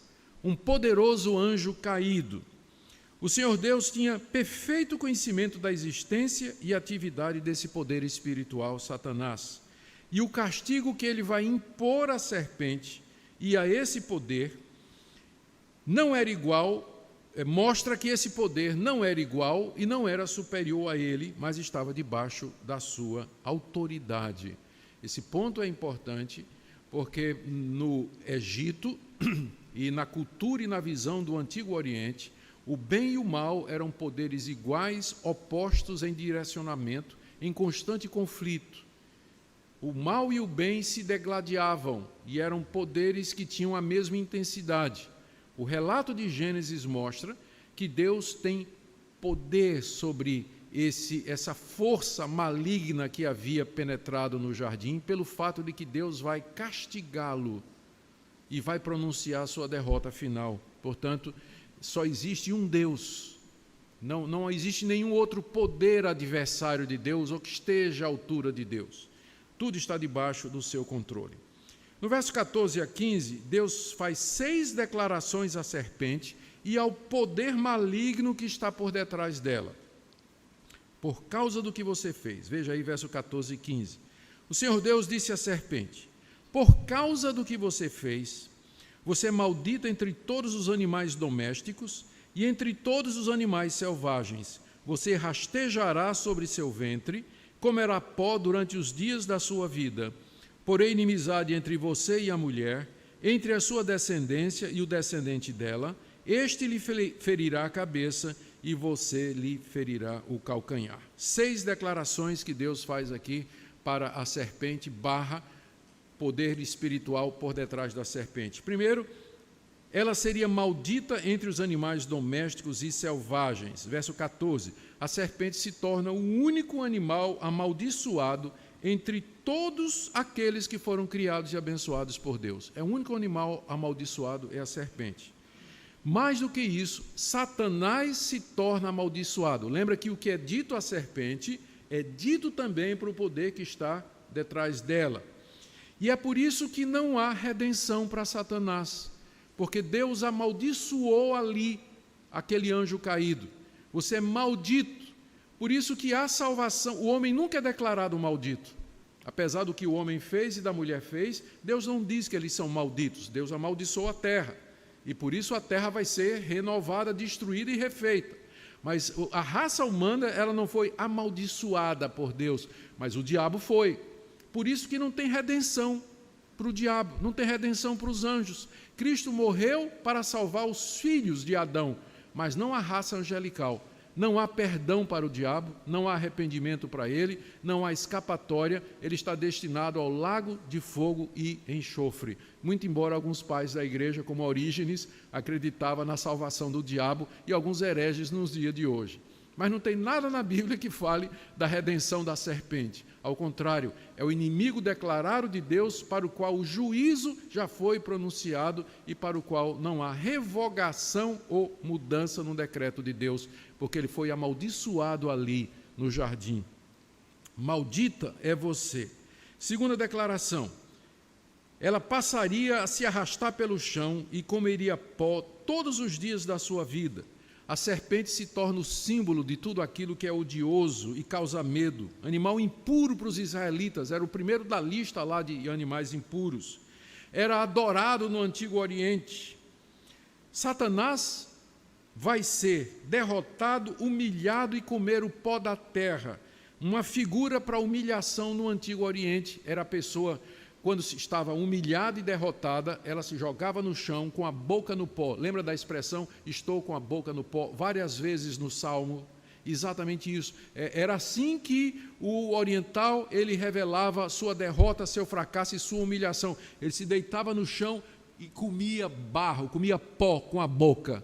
Speaker 1: um poderoso anjo caído. O Senhor Deus tinha perfeito conhecimento da existência e atividade desse poder espiritual, Satanás. E o castigo que ele vai impor à serpente e a esse poder não era igual, mostra que esse poder não era igual e não era superior a ele, mas estava debaixo da sua autoridade. Esse ponto é importante porque no Egito e na cultura e na visão do Antigo Oriente, o bem e o mal eram poderes iguais, opostos em direcionamento, em constante conflito. O mal e o bem se degladiavam e eram poderes que tinham a mesma intensidade. O relato de Gênesis mostra que Deus tem poder sobre essa força maligna que havia penetrado no jardim, pelo fato de que Deus vai castigá-lo e vai pronunciar sua derrota final. Portanto, só existe um Deus, não existe nenhum outro poder adversário de Deus ou que esteja à altura de Deus. Tudo está debaixo do seu controle. No verso 14 a 15, Deus faz 6 declarações à serpente e ao poder maligno que está por detrás dela. Por causa do que você fez, veja aí verso 14 e 15. O Senhor Deus disse à serpente: por causa do que você fez, você é maldita entre todos os animais domésticos e entre todos os animais selvagens. Você rastejará sobre seu ventre, comerá pó durante os dias da sua vida. Porém, inimizade entre você e a mulher, entre a sua descendência e o descendente dela, este lhe ferirá a cabeça e você lhe ferirá o calcanhar. 6 declarações que Deus faz aqui para a serpente / poder espiritual por detrás da serpente. Primeiro, ela seria maldita entre os animais domésticos e selvagens. Verso 14, a serpente se torna o único animal amaldiçoado entre todos aqueles que foram criados e abençoados por Deus. É o único animal amaldiçoado, é a serpente. Mais do que isso, Satanás se torna amaldiçoado. Lembra que o que é dito à serpente é dito também para o poder que está detrás dela. E é por isso que não há redenção para Satanás, porque Deus amaldiçoou ali aquele anjo caído. Você é maldito. Por isso que há salvação. O homem nunca é declarado maldito. Apesar do que o homem fez e da mulher fez, Deus não diz que eles são malditos. Deus amaldiçoou a terra. E por isso a terra vai ser renovada, destruída e refeita. Mas a raça humana, ela não foi amaldiçoada por Deus, mas o diabo foi. Por isso que não tem redenção para o diabo, não tem redenção para os anjos. Cristo morreu para salvar os filhos de Adão, mas não a raça angelical. Não há perdão para o diabo, não há arrependimento para ele, não há escapatória, ele está destinado ao lago de fogo e enxofre. Muito embora alguns pais da igreja, como Orígenes, acreditavam na salvação do diabo e alguns hereges nos dias de hoje. Mas não tem nada na Bíblia que fale da redenção da serpente. Ao contrário, é o inimigo declarado de Deus para o qual o juízo já foi pronunciado e para o qual não há revogação ou mudança no decreto de Deus, porque ele foi amaldiçoado ali no jardim. Maldita é você. Segunda declaração, ela passaria a se arrastar pelo chão e comeria pó todos os dias da sua vida. A serpente se torna o símbolo de tudo aquilo que é odioso e causa medo. Animal impuro para os israelitas, era o primeiro da lista lá de animais impuros. Era adorado no Antigo Oriente. Satanás vai ser derrotado, humilhado e comer o pó da terra. Uma figura para humilhação no Antigo Oriente era a pessoa, quando estava humilhada e derrotada, ela se jogava no chão com a boca no pó. Lembra da expressão, estou com a boca no pó? Várias vezes no Salmo, exatamente isso. Era assim que o oriental, ele revelava sua derrota, seu fracasso e sua humilhação. Ele se deitava no chão e comia barro, comia pó com a boca.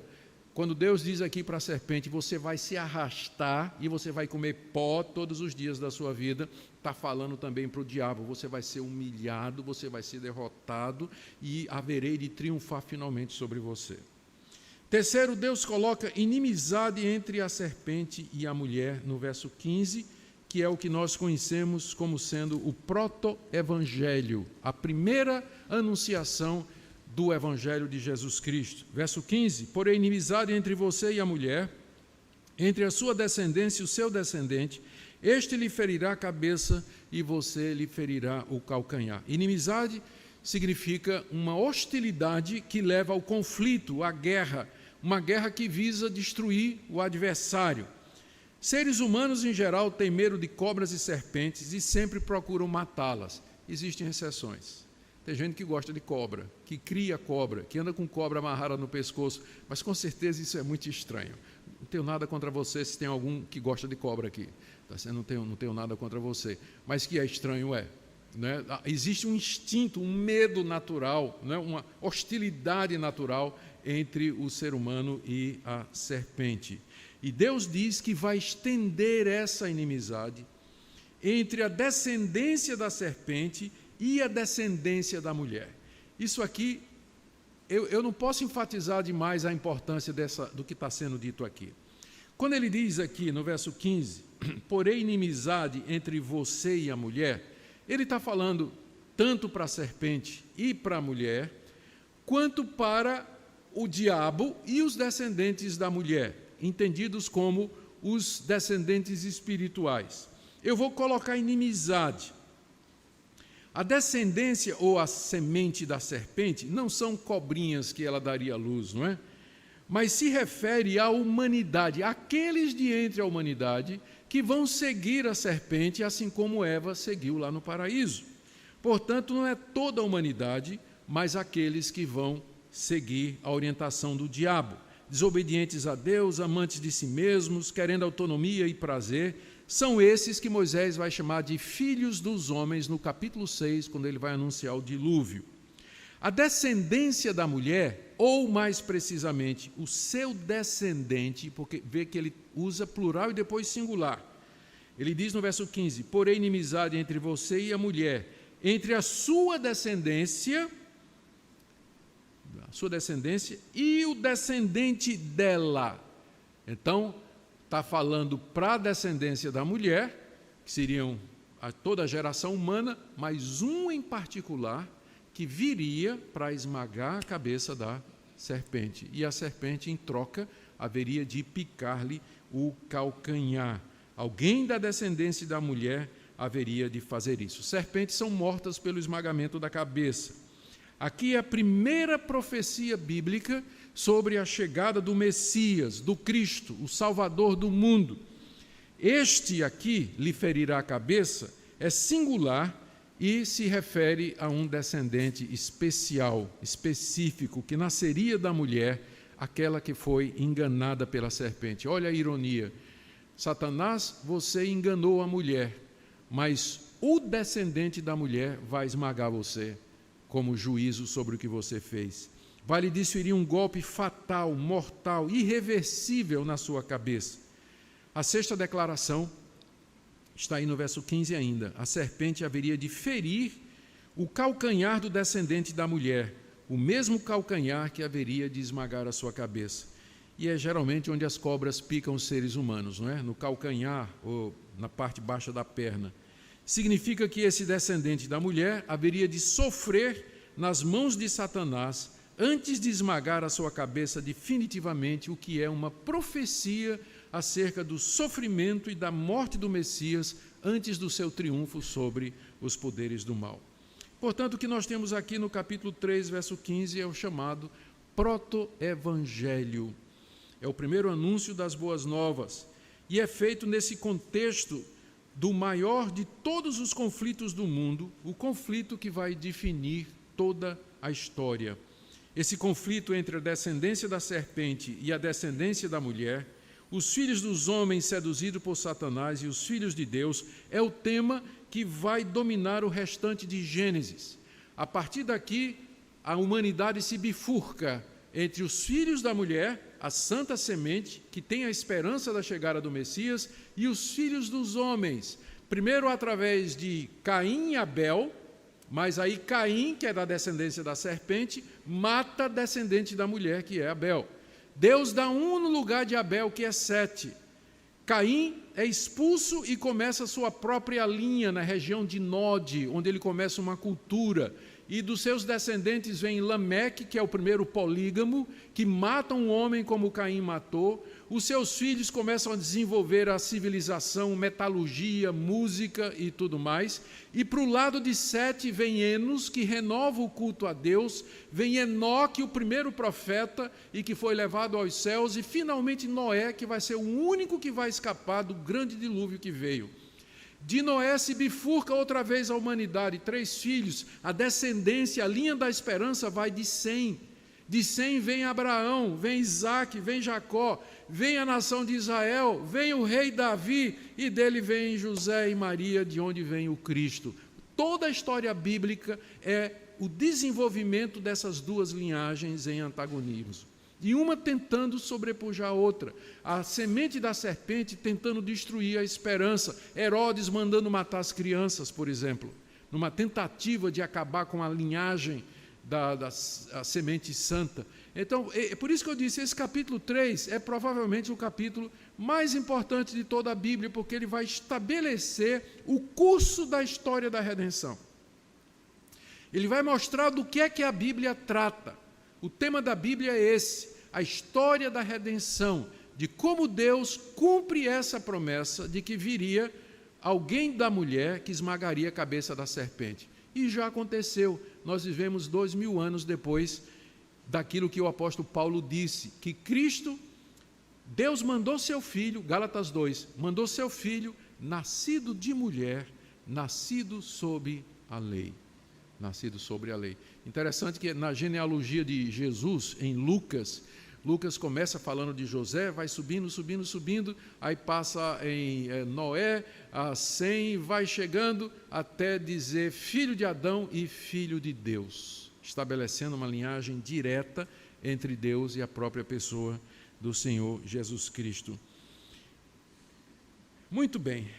Speaker 1: Quando Deus diz aqui para a serpente, você vai se arrastar e você vai comer pó todos os dias da sua vida, está falando também para o diabo, você vai ser humilhado, você vai ser derrotado e haverei de triunfar finalmente sobre você. Terceiro, Deus coloca inimizade entre a serpente e a mulher, no verso 15, que é o que nós conhecemos como sendo o proto-evangelho, a primeira anunciação do Evangelho de Jesus Cristo. Verso 15, porém inimizade entre você e a mulher, entre a sua descendência e o seu descendente, este lhe ferirá a cabeça e você lhe ferirá o calcanhar. Inimizade significa uma hostilidade que leva ao conflito, à guerra, uma guerra que visa destruir o adversário. Seres humanos em geral têm medo de cobras e serpentes e sempre procuram matá-las. Existem exceções. Tem gente que gosta de cobra, que cria cobra, que anda com cobra amarrada no pescoço, mas com certeza isso é muito estranho. Não tenho nada contra você se tem algum que gosta de cobra aqui. Tá? Não tenho nada contra você, mas que é estranho né? Existe um instinto, um medo natural, né? Uma hostilidade natural entre o ser humano e a serpente. E Deus diz que vai estender essa inimizade entre a descendência da serpente e a descendência da mulher. Isso aqui, eu não posso enfatizar demais a importância do que está sendo dito aqui. Quando ele diz aqui no verso 15, porém inimizade entre você e a mulher, ele está falando tanto para a serpente e para a mulher, quanto para o diabo e os descendentes da mulher, entendidos como os descendentes espirituais. Eu vou colocar inimizade. A descendência ou a semente da serpente não são cobrinhas que ela daria à luz, não é? Mas se refere à humanidade, àqueles de entre a humanidade que vão seguir a serpente, assim como Eva seguiu lá no paraíso. Portanto, não é toda a humanidade, mas aqueles que vão seguir a orientação do diabo. Desobedientes a Deus, amantes de si mesmos, querendo autonomia e prazer, são esses que Moisés vai chamar de filhos dos homens no capítulo 6, quando ele vai anunciar o dilúvio. A descendência da mulher, ou mais precisamente, o seu descendente, porque vê que ele usa plural e depois singular. Ele diz no verso 15, porém inimizade entre você e a mulher, entre a sua descendência e o descendente dela. Então, está falando para a descendência da mulher, que seriam toda a geração humana, mas um em particular, que viria para esmagar a cabeça da serpente. E a serpente, em troca, haveria de picar-lhe o calcanhar. Alguém da descendência da mulher haveria de fazer isso. Serpentes são mortas pelo esmagamento da cabeça. Aqui é a primeira profecia bíblica sobre a chegada do Messias, do Cristo, o Salvador do mundo. Este aqui lhe ferirá a cabeça, é singular e se refere a um descendente especial, específico, que nasceria da mulher, aquela que foi enganada pela serpente. Olha a ironia. Satanás, você enganou a mulher, mas o descendente da mulher vai esmagar você como juízo sobre o que você fez. Vai lhe desferir um golpe fatal, mortal, irreversível na sua cabeça. A sexta declaração está aí no verso 15 ainda. A serpente haveria de ferir o calcanhar do descendente da mulher, o mesmo calcanhar que haveria de esmagar a sua cabeça. E é geralmente onde as cobras picam os seres humanos, não é? No calcanhar ou na parte baixa da perna. Significa que esse descendente da mulher haveria de sofrer nas mãos de Satanás antes de esmagar a sua cabeça definitivamente, o que é uma profecia acerca do sofrimento e da morte do Messias antes do seu triunfo sobre os poderes do mal. Portanto, o que nós temos aqui no capítulo 3, verso 15, é o chamado proto-evangelho. É o primeiro anúncio das boas novas e é feito nesse contexto do maior de todos os conflitos do mundo, o conflito que vai definir toda a história. Esse conflito entre a descendência da serpente e a descendência da mulher, os filhos dos homens seduzidos por Satanás e os filhos de Deus, é o tema que vai dominar o restante de Gênesis. A partir daqui, a humanidade se bifurca entre os filhos da mulher, a santa semente, que tem a esperança da chegada do Messias, e os filhos dos homens, primeiro através de Caim e Abel, mas aí Caim, que é da descendência da serpente, mata a descendente da mulher, que é Abel. Deus dá um no lugar de Abel, que é Sete. Caim é expulso e começa a sua própria linha na região de Nod, onde ele começa uma cultura. E dos seus descendentes vem Lameque, que é o primeiro polígamo, que mata um homem como Caim matou. Os seus filhos começam a desenvolver a civilização, metalurgia, música e tudo mais. E para o lado de Sete vem Enos, que renova o culto a Deus. Vem Enoque, o primeiro profeta, e que foi levado aos céus. E finalmente Noé, que vai ser o único que vai escapar do grande dilúvio que veio. De Noé se bifurca outra vez a humanidade, 3 filhos, a descendência, a linha da esperança vai de Sem. De Sem vem Abraão, vem Isaque, vem Jacó, vem a nação de Israel, vem o rei Davi, e dele vem José e Maria, de onde vem o Cristo. Toda a história bíblica é o desenvolvimento dessas duas linhagens em antagonismo. E uma tentando sobrepujar a outra. A semente da serpente tentando destruir a esperança. Herodes mandando matar as crianças, por exemplo, numa tentativa de acabar com a linhagem da semente santa. Então, é por isso que eu disse, esse capítulo 3 é provavelmente o capítulo mais importante de toda a Bíblia, porque ele vai estabelecer o curso da história da redenção. Ele vai mostrar do que é que a Bíblia trata. O tema da Bíblia é esse, a história da redenção, de como Deus cumpre essa promessa de que viria alguém da mulher que esmagaria a cabeça da serpente. E já aconteceu, nós vivemos 2000 anos depois daquilo que o apóstolo Paulo disse, que Cristo, Deus mandou seu filho, Gálatas 2, mandou seu filho, nascido de mulher, nascido sob a lei. Nascido sobre a lei. Interessante que na genealogia de Jesus, em Lucas, Lucas começa falando de José, vai subindo, aí passa em Noé, a Sem, vai chegando até dizer filho de Adão e filho de Deus, estabelecendo uma linhagem direta entre Deus e a própria pessoa do Senhor Jesus Cristo. Muito bem,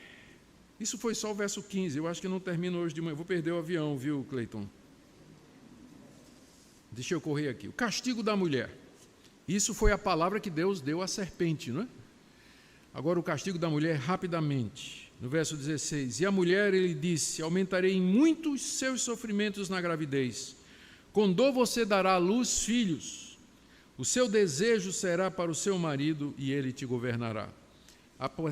Speaker 1: isso foi só o verso 15, eu acho que não termina hoje de manhã, vou perder o avião, viu, Cleiton? Deixa eu correr aqui. O castigo da mulher. Isso foi a palavra que Deus deu à serpente, não é? Agora o castigo da mulher, rapidamente. No verso 16. E a mulher, ele disse, aumentarei em muito os seus sofrimentos na gravidez. Com dor você dará à luz filhos. O seu desejo será para o seu marido e ele te governará.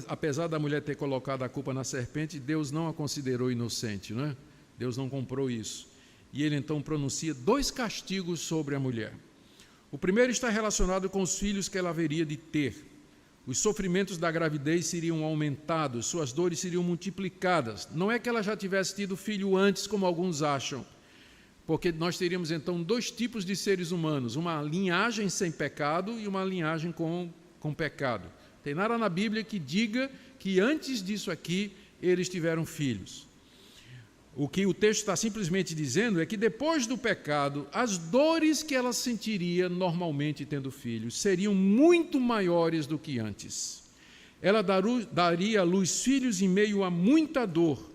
Speaker 1: Apesar da mulher ter colocado a culpa na serpente, Deus não a considerou inocente, não é? Deus não comprou isso. E ele então pronuncia 2 castigos sobre a mulher. O primeiro está relacionado com os filhos que ela haveria de ter. Os sofrimentos da gravidez seriam aumentados, suas dores seriam multiplicadas. Não é que ela já tivesse tido filho antes, como alguns acham, porque nós teríamos então 2 tipos de seres humanos, uma linhagem sem pecado e uma linhagem com pecado. Tem nada na Bíblia que diga que antes disso aqui eles tiveram filhos. O que o texto está simplesmente dizendo é que depois do pecado, as dores que ela sentiria normalmente tendo filhos seriam muito maiores do que antes. Ela daria à luz filhos em meio a muita dor.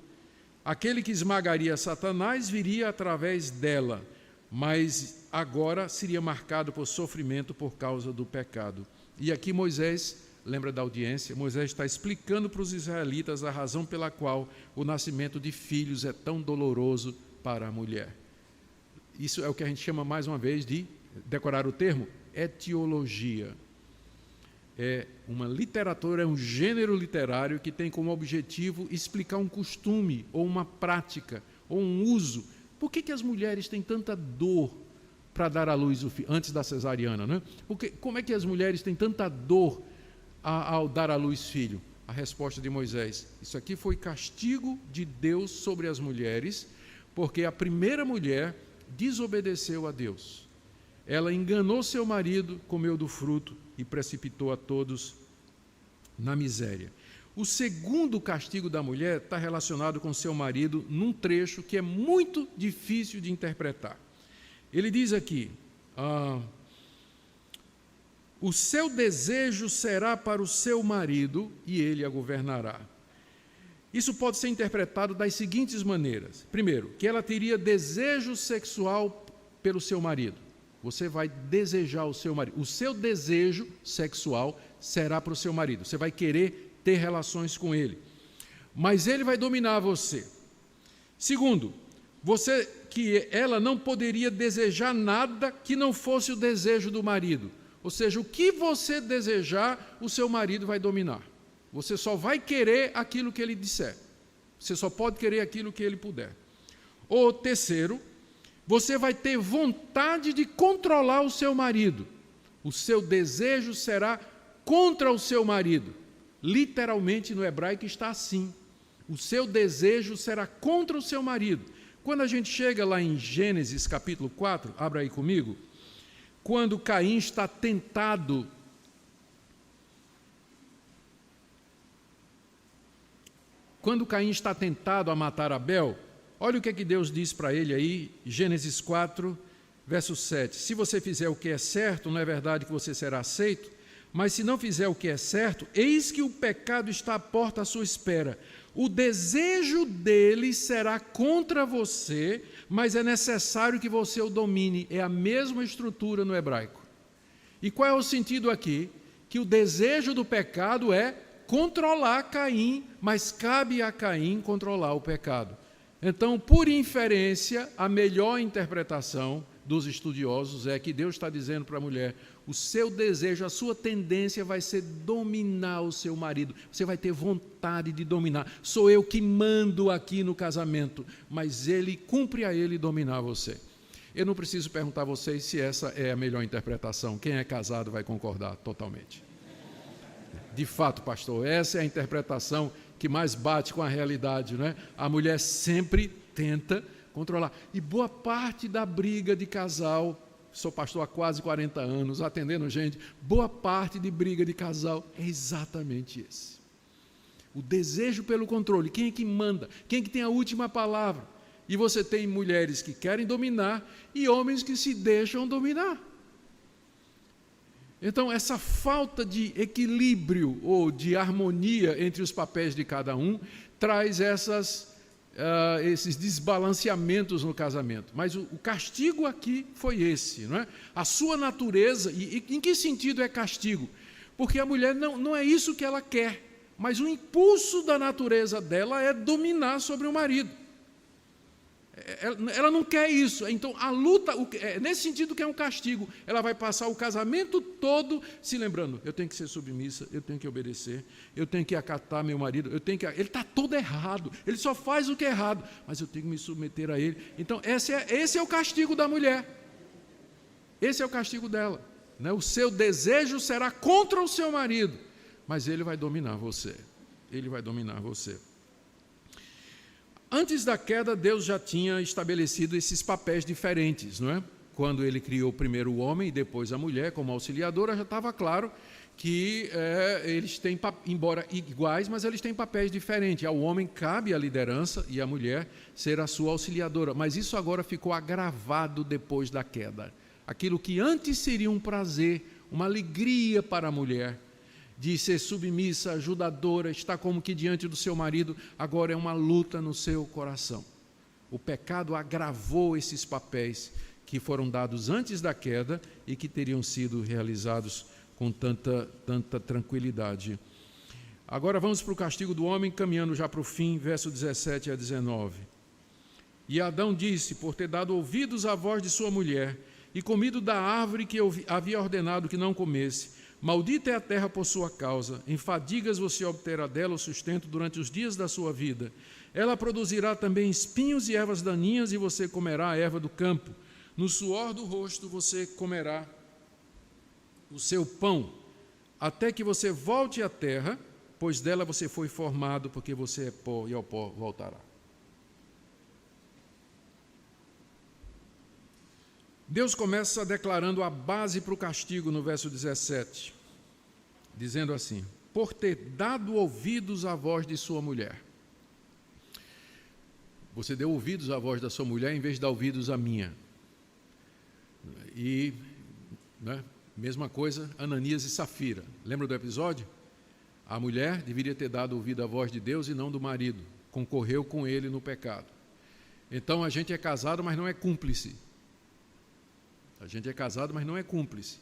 Speaker 1: Aquele que esmagaria Satanás viria através dela, mas agora seria marcado por sofrimento por causa do pecado. E aqui Moisés, lembra da audiência, Moisés está explicando para os israelitas a razão pela qual o nascimento de filhos é tão doloroso para a mulher. Isso é o que a gente chama mais uma vez de, decorar o termo, etiologia. É uma literatura, é um gênero literário que tem como objetivo explicar um costume, ou uma prática, ou um uso. Por que as mulheres têm tanta dor para dar à luz o filho, antes da cesariana, né? Como é que as mulheres têm tanta dor ao dar à luz filho? A resposta de Moisés: isso aqui foi castigo de Deus sobre as mulheres, porque a primeira mulher desobedeceu a Deus. Ela enganou seu marido, comeu do fruto e precipitou a todos na miséria. O segundo castigo da mulher está relacionado com seu marido num trecho que é muito difícil de interpretar. Ele diz aqui, o seu desejo será para o seu marido e ele a governará. Isso pode ser interpretado das seguintes maneiras. Primeiro, que ela teria desejo sexual pelo seu marido. Você vai desejar o seu marido. O seu desejo sexual será para o seu marido. Você vai querer ter relações com ele. Mas ele vai dominar você. Segundo, que ela não poderia desejar nada que não fosse o desejo do marido. Ou seja, o que você desejar, o seu marido vai dominar. Você só vai querer aquilo que ele disser. Você só pode querer aquilo que ele puder. Ou terceiro, você vai ter vontade de controlar o seu marido. O seu desejo será contra o seu marido. Literalmente no hebraico está assim. O seu desejo será contra o seu marido. Quando a gente chega lá em Gênesis capítulo 4, abra aí comigo, quando Caim está tentado a matar Abel, olha o que é que Deus diz para ele aí, Gênesis 4, verso 7. Se você fizer o que é certo, não é verdade que você será aceito? Mas se não fizer o que é certo, eis que o pecado está à porta à sua espera. O desejo dele será contra você, mas é necessário que você o domine. É a mesma estrutura no hebraico. E qual é o sentido aqui? Que o desejo do pecado é controlar Caim, mas cabe a Caim controlar o pecado. Então, por inferência, a melhor interpretação dos estudiosos é que Deus está dizendo para a mulher: o seu desejo, a sua tendência vai ser dominar o seu marido. Você vai ter vontade de dominar. Sou eu que mando aqui no casamento, mas cumpre a ele dominar você. Eu não preciso perguntar a vocês se essa é a melhor interpretação. Quem é casado vai concordar totalmente. De fato, pastor, essa é a interpretação que mais bate com a realidade, não é? A mulher sempre tenta controlar. E boa parte da briga de casal sou pastor há quase 40 anos, atendendo gente, boa parte de briga de casal é exatamente esse. O desejo pelo controle, quem é que manda, quem é que tem a última palavra? E você tem mulheres que querem dominar e homens que se deixam dominar. Então, essa falta de equilíbrio ou de harmonia entre os papéis de cada um traz esses desbalanceamentos no casamento. Mas o castigo aqui foi esse, não é? A sua natureza, e em que sentido é castigo? Porque a mulher não é isso que ela quer, mas o impulso da natureza dela é dominar sobre o marido. Ela não quer isso. Então, a luta, nesse sentido que é um castigo, ela vai passar o casamento todo se lembrando, eu tenho que ser submissa, eu tenho que obedecer, eu tenho que acatar meu marido, ele está todo errado, ele só faz o que é errado, mas eu tenho que me submeter a ele. Então, esse é o castigo da mulher. Esse é o castigo dela, né? O seu desejo será contra o seu marido, mas ele vai dominar você. Ele vai dominar você. Antes da queda, Deus já tinha estabelecido esses papéis diferentes, não é? Quando ele criou primeiro o homem e depois a mulher como auxiliadora, já estava claro que eles têm, embora iguais, mas eles têm papéis diferentes. Ao homem cabe a liderança e a mulher ser a sua auxiliadora. Mas isso agora ficou agravado depois da queda. Aquilo que antes seria um prazer, uma alegria para a mulher, de ser submissa, ajudadora, estar como que diante do seu marido, agora é uma luta no seu coração. O pecado agravou esses papéis que foram dados antes da queda e que teriam sido realizados com tanta tranquilidade. Agora vamos para o castigo do homem, caminhando já para o fim, verso 17 a 19. E Adão disse, por ter dado ouvidos à voz de sua mulher e comido da árvore que eu havia ordenado que não comesse, maldita é a terra por sua causa, em fadigas você obterá dela o sustento durante os dias da sua vida. Ela produzirá também espinhos e ervas daninhas, e você comerá a erva do campo. No suor do rosto você comerá o seu pão, até que você volte à terra, pois dela você foi formado, porque você é pó e ao pó voltará. Deus começa declarando a base para o castigo no verso 17, dizendo assim, por ter dado ouvidos à voz de sua mulher. Você deu ouvidos à voz da sua mulher em vez de dar ouvidos à minha. E, né, mesma coisa, Ananias e Safira. Lembra do episódio? A mulher deveria ter dado ouvido à voz de Deus e não do marido. Concorreu com ele no pecado. Então a gente é casado, mas não é cúmplice. A gente é casado, mas não é cúmplice.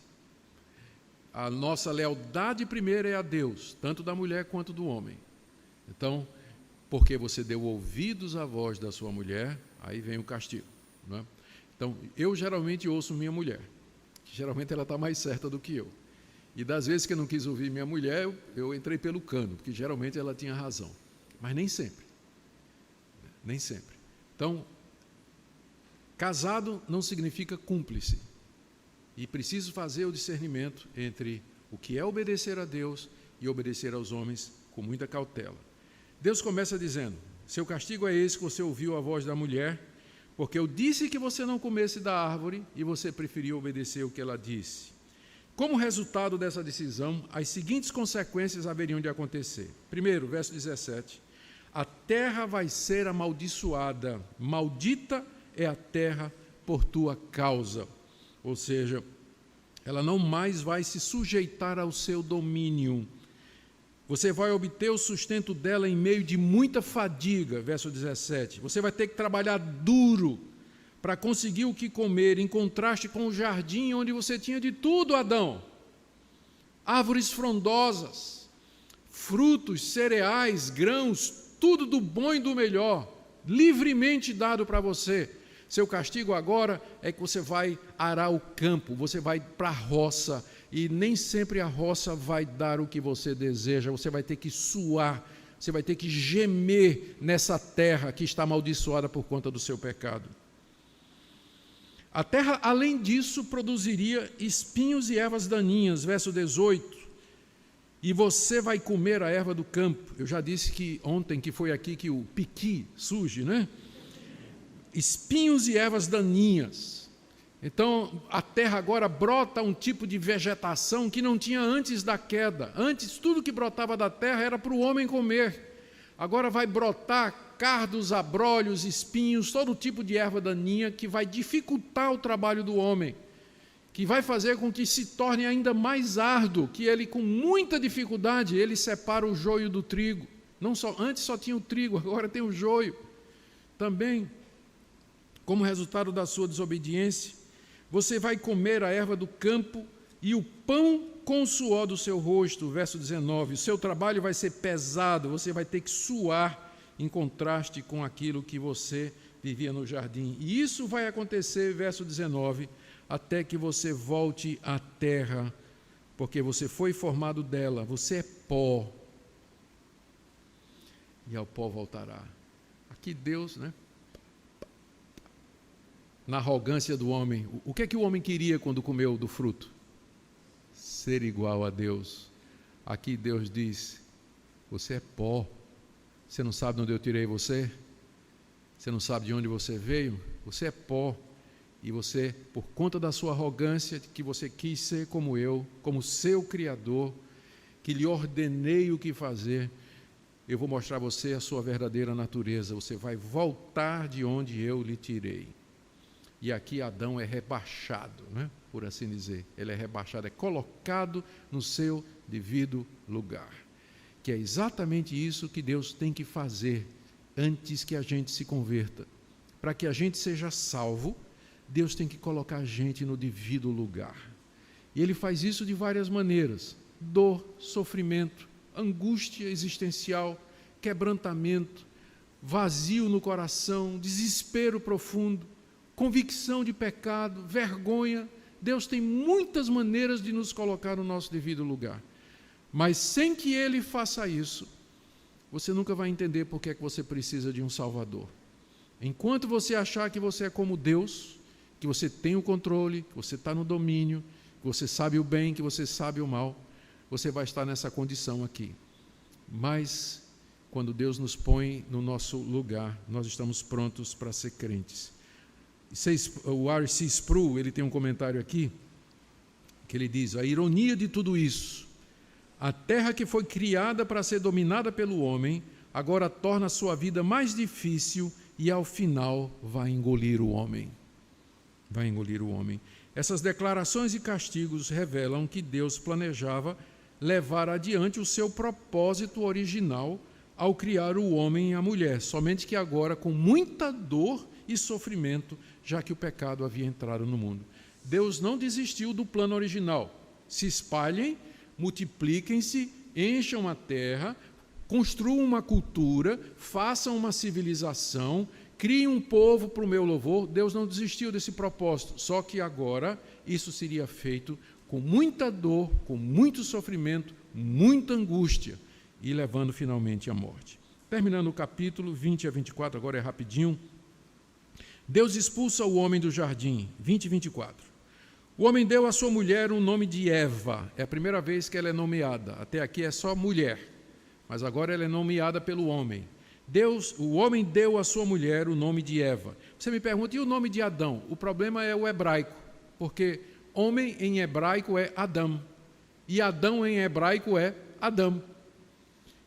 Speaker 1: A nossa lealdade primeiro é a Deus, tanto da mulher quanto do homem. Então, porque você deu ouvidos à voz da sua mulher, aí vem o castigo, não é? Então, eu geralmente ouço minha mulher, que geralmente ela está mais certa do que eu. E das vezes que eu não quis ouvir minha mulher, eu entrei pelo cano, porque geralmente ela tinha razão. Mas nem sempre. Nem sempre. Então, casado não significa cúmplice. E preciso fazer o discernimento entre o que é obedecer a Deus e obedecer aos homens com muita cautela. Deus começa dizendo, seu castigo é esse que você ouviu a voz da mulher, porque eu disse que você não comesse da árvore e você preferiu obedecer o que ela disse. Como resultado dessa decisão, as seguintes consequências haveriam de acontecer. Primeiro, verso 17, a terra vai ser amaldiçoada, maldita é a terra por tua causa. Ou seja, ela não mais vai se sujeitar ao seu domínio. Você vai obter o sustento dela em meio de muita fadiga, verso 17. Você vai ter que trabalhar duro para conseguir o que comer, em contraste com o jardim onde você tinha de tudo, Adão. Árvores frondosas, frutos, cereais, grãos, tudo do bom e do melhor, livremente dado para você. Seu castigo agora é que você vai arar o campo, você vai para a roça, e nem sempre a roça vai dar o que você deseja, você vai ter que suar, você vai ter que gemer nessa terra que está amaldiçoada por conta do seu pecado. A terra, além disso, produziria espinhos e ervas daninhas, verso 18, e você vai comer a erva do campo. Eu já disse que ontem, que foi aqui que o piqui surge, né? Espinhos e ervas daninhas. Então, a terra agora brota um tipo de vegetação que não tinha antes da queda. Antes, tudo que brotava da terra era para o homem comer. Agora vai brotar cardos, abrolhos, espinhos, todo tipo de erva daninha que vai dificultar o trabalho do homem, que vai fazer com que se torne ainda mais árduo, que ele, com muita dificuldade, ele separa o joio do trigo. Não só, antes só tinha o trigo, agora tem o joio. Também, como resultado da sua desobediência, você vai comer a erva do campo e o pão com o suor do seu rosto, verso 19. O seu trabalho vai ser pesado, você vai ter que suar em contraste com aquilo que você vivia no jardim. E isso vai acontecer, verso 19, até que você volte à terra, porque você foi formado dela, você é pó, e ao pó voltará. Aqui Deus, na arrogância do homem, o que é que o homem queria quando comeu do fruto? Ser igual a Deus. Aqui Deus diz, você é pó, você não sabe de onde eu tirei você? Você não sabe de onde você veio? Você é pó. E você, por conta da sua arrogância, que você quis ser como eu, como seu Criador, que lhe ordenei o que fazer, eu vou mostrar a você a sua verdadeira natureza. Você vai voltar de onde eu lhe tirei. E aqui Adão é rebaixado, por assim dizer. Ele é rebaixado, é colocado no seu devido lugar. Que é exatamente isso que Deus tem que fazer antes que a gente se converta. Para que a gente seja salvo, Deus tem que colocar a gente no devido lugar. E Ele faz isso de várias maneiras: dor, sofrimento, angústia existencial, quebrantamento, vazio no coração, desespero profundo, convicção de pecado, vergonha. Deus tem muitas maneiras de nos colocar no nosso devido lugar. Mas sem que Ele faça isso, você nunca vai entender por que é que você precisa de um Salvador. Enquanto você achar que você é como Deus, que você tem o controle, que você está no domínio, que você sabe o bem, que você sabe o mal, você vai estar nessa condição aqui. Mas, quando Deus nos põe no nosso lugar, nós estamos prontos para ser crentes. O R.C. Sproul, ele tem um comentário aqui, que ele diz: a ironia de tudo isso, a terra que foi criada para ser dominada pelo homem, agora torna a sua vida mais difícil e, ao final, vai engolir o homem. Vai engolir o homem. Essas declarações e castigos revelam que Deus planejava levar adiante o seu propósito original ao criar o homem e a mulher, somente que agora com muita dor e sofrimento, já que o pecado havia entrado no mundo. Deus não desistiu do plano original. Se espalhem, multipliquem-se, encham a terra, construam uma cultura, façam uma civilização, criem um povo para o meu louvor. Deus não desistiu desse propósito, só que agora isso seria feito com muita dor, com muito sofrimento, muita angústia, e levando finalmente à morte. Terminando o capítulo 20 a 24, agora é rapidinho. Deus expulsa o homem do jardim, 20 e 24. O homem deu à sua mulher o nome de Eva, é a primeira vez que ela é nomeada, até aqui é só mulher, mas agora ela é nomeada pelo homem. O homem deu à sua mulher o nome de Eva. Você me pergunta, e o nome de Adão? O problema é o hebraico, porque homem em hebraico é Adão, e Adão em hebraico é Adão.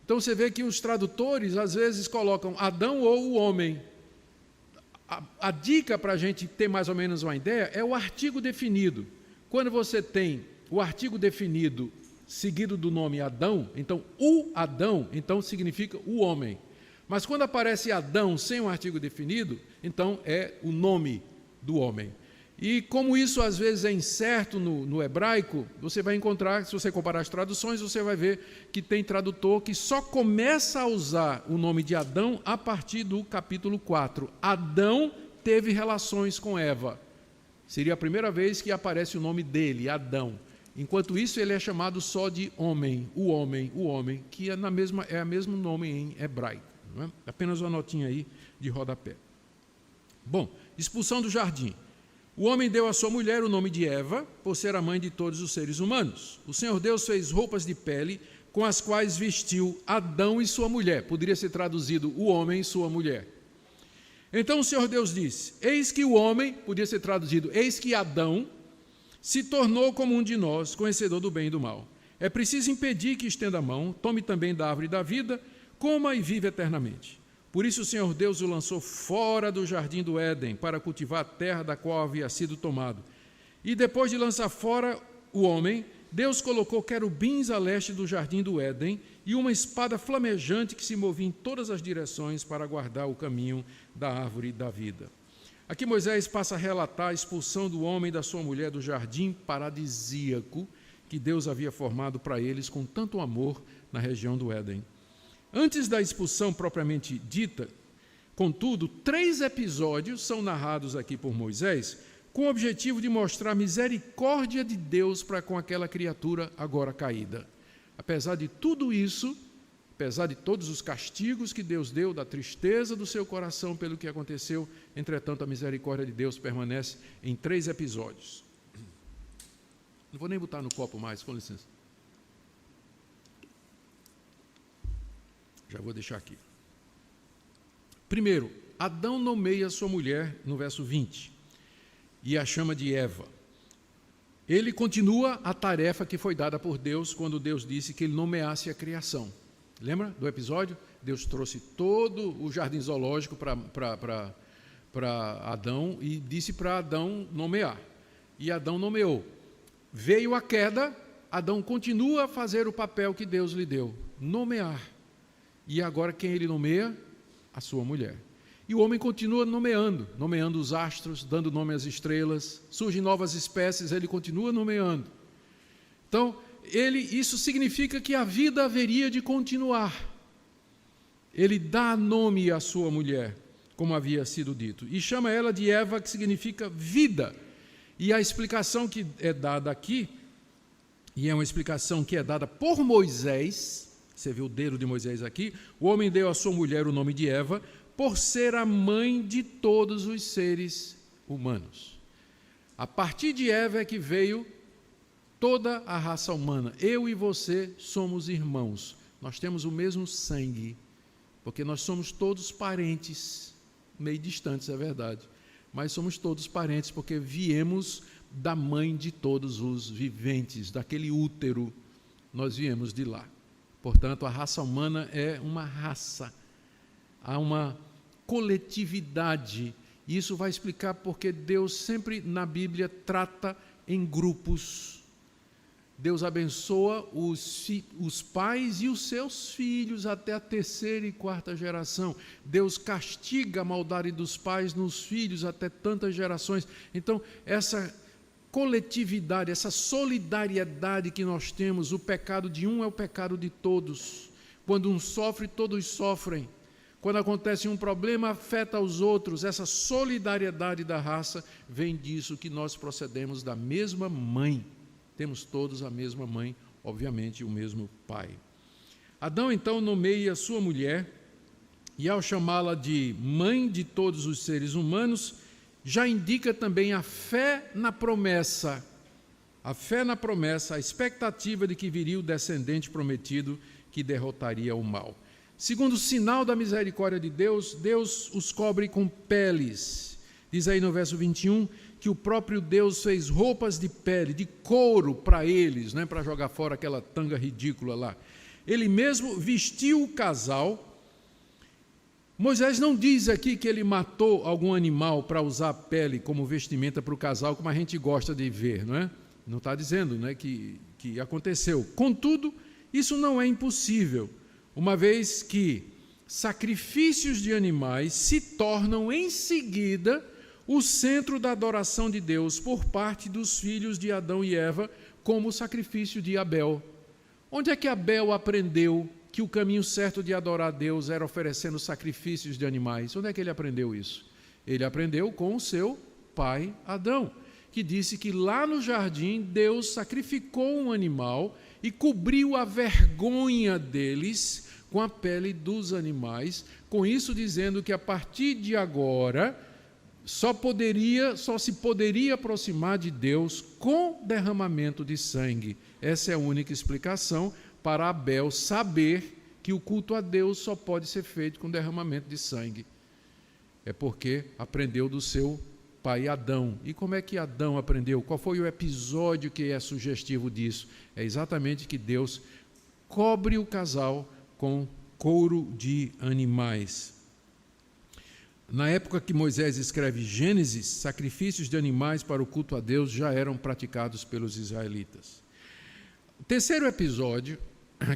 Speaker 1: Então você vê que os tradutores às vezes colocam Adão ou o homem. A dica para a gente ter mais ou menos uma ideia é o artigo definido. Quando você tem o artigo definido seguido do nome Adão, então o Adão, então significa o homem. Mas quando aparece Adão sem um artigo definido, então é o nome do homem. E como isso às vezes é incerto no hebraico, você vai encontrar, se você comparar as traduções, você vai ver que tem tradutor que só começa a usar o nome de Adão a partir do capítulo 4. Adão teve relações com Eva. Seria a primeira vez que aparece o nome dele, Adão. Enquanto isso, ele é chamado só de homem, o homem, que é o mesmo nome em hebraico. Não é? Apenas uma notinha aí de rodapé. Bom, expulsão do jardim. O homem deu à sua mulher o nome de Eva, por ser a mãe de todos os seres humanos. O Senhor Deus fez roupas de pele, com as quais vestiu Adão e sua mulher. Poderia ser traduzido o homem e sua mulher. Então o Senhor Deus disse: eis que o homem, podia ser traduzido, eis que Adão se tornou como um de nós, conhecedor do bem e do mal. É preciso impedir que estenda a mão, tome também da árvore da vida, coma e vive eternamente. Por isso o Senhor Deus o lançou fora do jardim do Éden, para cultivar a terra da qual havia sido tomado. E depois de lançar fora o homem, Deus colocou querubins a leste do jardim do Éden e uma espada flamejante que se movia em todas as direções para guardar o caminho da árvore da vida. Aqui Moisés passa a relatar a expulsão do homem e da sua mulher do jardim paradisíaco que Deus havia formado para eles com tanto amor na região do Éden. Antes da expulsão propriamente dita, contudo, 3 episódios são narrados aqui por Moisés com o objetivo de mostrar a misericórdia de Deus para com aquela criatura agora caída. Apesar de tudo isso, apesar de todos os castigos que Deus deu, da tristeza do seu coração pelo que aconteceu, entretanto a misericórdia de Deus permanece em 3 episódios. Não vou nem botar no copo mais, com licença. Já vou deixar aqui. Primeiro, Adão nomeia sua mulher no verso 20 e a chama de Eva. Ele continua a tarefa que foi dada por Deus quando Deus disse que ele nomeasse a criação. Lembra do episódio? Deus trouxe todo o jardim zoológico para Adão e disse para Adão nomear. E Adão nomeou. Veio a queda, Adão continua a fazer o papel que Deus lhe deu, nomear. E agora quem ele nomeia? A sua mulher. E o homem continua nomeando os astros, dando nome às estrelas, surgem novas espécies, ele continua nomeando. Então, isso significa que a vida haveria de continuar. Ele dá nome à sua mulher, como havia sido dito, e chama ela de Eva, que significa vida. E a explicação que é dada aqui, e é uma explicação que é dada por Moisés, você vê o dedo de Moisés aqui, o homem deu à sua mulher o nome de Eva, por ser a mãe de todos os seres humanos. A partir de Eva é que veio toda a raça humana. Eu e você somos irmãos. Nós temos o mesmo sangue, porque nós somos todos parentes, meio distantes, é verdade, mas somos todos parentes porque viemos da mãe de todos os viventes, daquele útero, nós viemos de lá. Portanto, a raça humana é uma raça, há uma coletividade, e isso vai explicar porque Deus sempre na Bíblia trata em grupos. Deus abençoa os pais e os seus filhos até a 3ª e 4ª geração. Deus castiga a maldade dos pais nos filhos até tantas gerações. Então, essa coletividade, essa solidariedade que nós temos, o pecado de um é o pecado de todos. Quando um sofre, todos sofrem. Quando acontece um problema, afeta os outros. Essa solidariedade da raça vem disso que nós procedemos da mesma mãe. Temos todos a mesma mãe, obviamente o mesmo pai. Adão então nomeia sua mulher e ao chamá-la de mãe de todos os seres humanos, já indica também a fé na promessa. A fé na promessa, a expectativa de que viria o descendente prometido que derrotaria o mal. Segundo sinal da misericórdia de Deus, Deus os cobre com peles. Diz aí no verso 21 que o próprio Deus fez roupas de pele, de couro para eles, né, para jogar fora aquela tanga ridícula lá. Ele mesmo vestiu o casal. Moisés não diz aqui que ele matou algum animal para usar a pele como vestimenta para o casal, como a gente gosta de ver, não é? Não está dizendo, né, que aconteceu. Contudo, isso não é impossível, uma vez que sacrifícios de animais se tornam em seguida o centro da adoração de Deus por parte dos filhos de Adão e Eva, como o sacrifício de Abel. Onde é que Abel aprendeu que o caminho certo de adorar a Deus era oferecendo sacrifícios de animais? Onde é que ele aprendeu isso? Ele aprendeu com o seu pai Adão, que disse que lá no jardim Deus sacrificou um animal e cobriu a vergonha deles com a pele dos animais, com isso dizendo que a partir de agora só se poderia aproximar de Deus com derramamento de sangue. Essa é a única explicação para Abel saber que o culto a Deus só pode ser feito com derramamento de sangue. É porque aprendeu do seu pai Adão. E como é que Adão aprendeu? Qual foi o episódio que é sugestivo disso? É exatamente que Deus cobre o casal com couro de animais. Na época que Moisés escreve Gênesis, sacrifícios de animais para o culto a Deus já eram praticados pelos israelitas. O terceiro episódio,